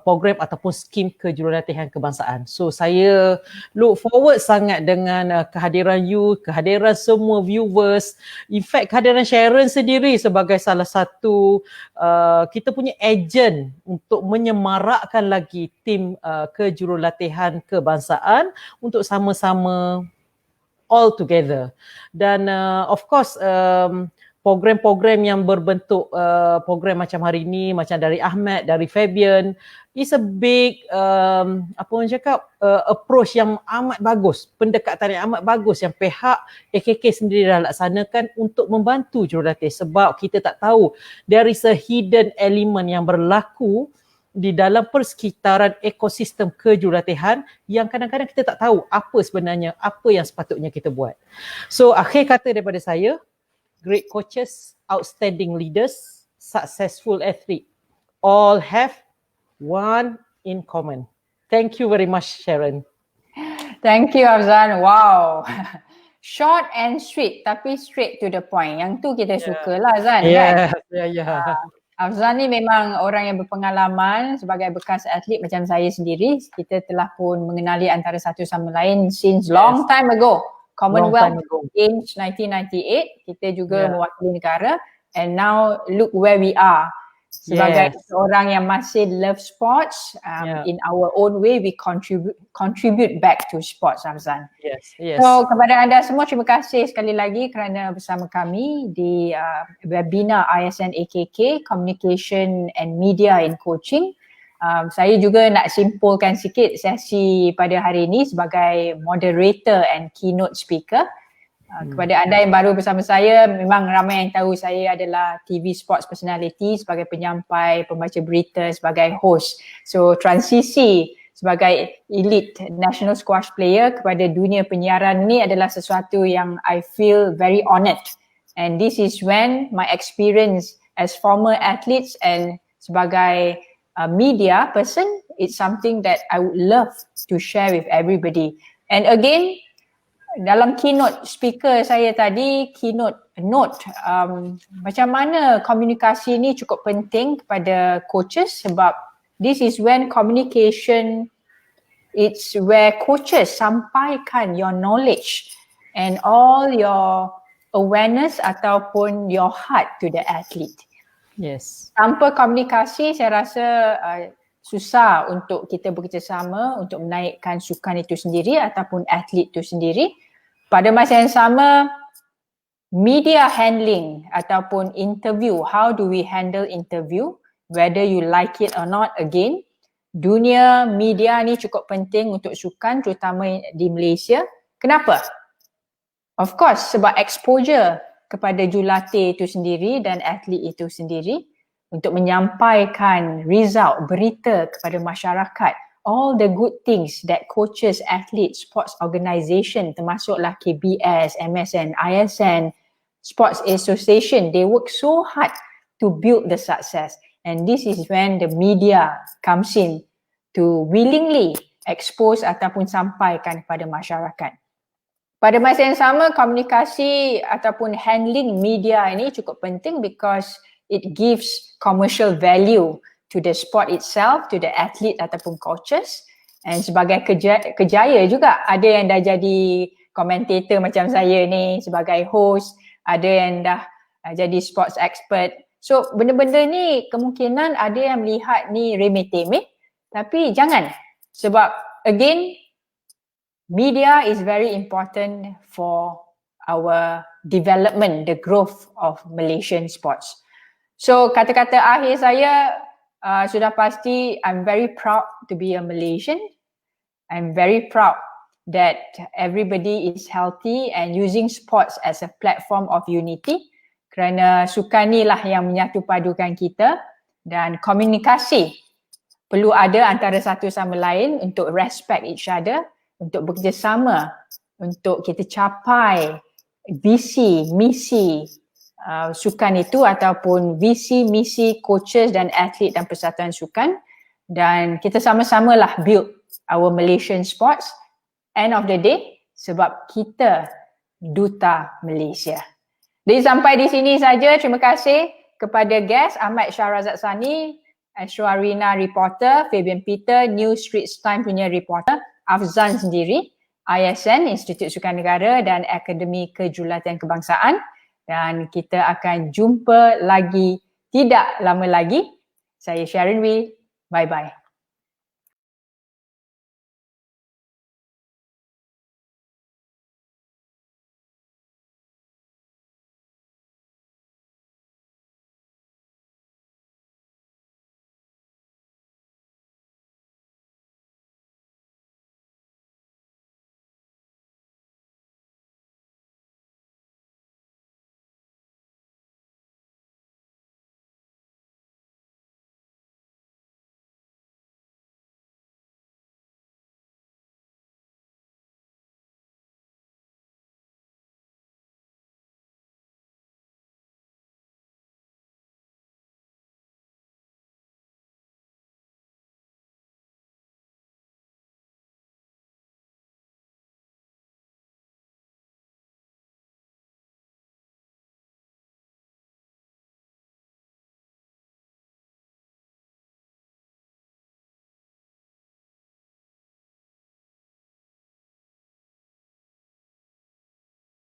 program ataupun skim kejurulatihan kebangsaan. So saya look forward sangat dengan kehadiran you, kehadiran semua viewers. In fact kehadiran Sharon sendiri sebagai salah satu kita punya agent untuk menyemarakkan lagi tim kejurulatihan kebangsaan untuk sama-sama all together. Dan of course program-program yang berbentuk program macam hari ini, macam dari Ahmed, dari Fabian, is a big approach yang amat bagus, pendekatan yang amat bagus yang pihak AKK sendiri dah laksanakan untuk membantu jurulatih, sebab kita tak tahu there is a hidden element yang berlaku di dalam persekitaran ekosistem kejurulatihan yang kadang-kadang kita tak tahu apa sebenarnya, apa yang sepatutnya kita buat. So akhir kata daripada saya, great coaches, outstanding leaders, successful athlete, all have one in common. Thank you very much, Sharon. Thank you, Afzan. Wow. Short and sweet, tapi straight to the point. Yang tu kita suka lah, Azan. Yeah, kan? yeah. Afzan ni memang orang yang berpengalaman sebagai bekas atlet macam saya sendiri. Kita telah pun mengenali antara satu sama lain since long time ago. Commonwealth Games 1998, kita juga mewakili negara, and now look where we are. Sebagai seorang yang masih love sports, in our own way we contribute back to sports, Afzan. Yes. So kepada anda semua, terima kasih sekali lagi kerana bersama kami di webinar ISN AKK Communication and Media in Coaching. Saya juga nak simpulkan sikit sesi pada hari ini sebagai moderator and keynote speaker. Kepada anda yang baru bersama saya, memang ramai yang tahu saya adalah TV sports personality sebagai penyampai, pembaca berita, sebagai host. So transisi sebagai elite national squash player kepada dunia penyiaran ni adalah sesuatu yang I feel very honoured. And this is when my experience as former athletes and sebagai media person, it's something that I would love to share with everybody. And again, dalam keynote speaker saya tadi, keynote note, macam mana komunikasi ni cukup penting kepada coaches, sebab this is when communication, it's where coaches sampaikan your knowledge and all your awareness ataupun your heart to the athlete. Yes. Tanpa komunikasi, saya rasa susah untuk kita bekerjasama untuk menaikkan sukan itu sendiri ataupun atlet itu sendiri. Pada masa yang sama, media handling ataupun interview, how do we handle interview, whether you like it or not, again, dunia media ni cukup penting untuk sukan terutama di Malaysia. Kenapa? Of course, sebab exposure kepada jurulatih itu sendiri dan atlet itu sendiri untuk menyampaikan result, berita kepada masyarakat, all the good things that coaches, athletes, sports organisation termasuklah KBS, MSN, ISN, sports association, they work so hard to build the success. And this is when the media comes in to willingly expose ataupun sampaikan kepada masyarakat. Pada masa yang sama, komunikasi ataupun handling media ini cukup penting because it gives commercial value to the sport itself, to the athlete ataupun coaches. And sebagai kejaya juga, ada yang dah jadi komentator macam saya ni sebagai host, ada yang dah jadi sports expert. So benda-benda ni kemungkinan ada yang melihat ni remeh-temeh, tapi jangan. Sebab again, media is very important for our development, the growth of Malaysian sports. So kata-kata akhir saya sudah pasti, I'm very proud to be a Malaysian. I'm very proud that everybody is healthy and using sports as a platform of unity, kerana sukan ni lah yang menyatu padukan kita, dan komunikasi perlu ada antara satu sama lain untuk respect each other, untuk bekerjasama untuk kita capai visi, misi sukan itu ataupun visi, misi coaches dan atlet dan persatuan sukan, dan kita sama-samalah build our Malaysian sports. End of the day, sebab kita duta Malaysia. Jadi sampai di sini saja. Terima kasih kepada guest Ahmed Shahrazad Sani, Astro Arena reporter, Fabian Peter, New Straits Times punya reporter, Afzan sendiri, ISN, Institut Sukan Negara dan Akademi Kejurulatan Kebangsaan. Dan kita akan jumpa lagi tidak lama lagi. Saya Sharon Wee. Bye-bye.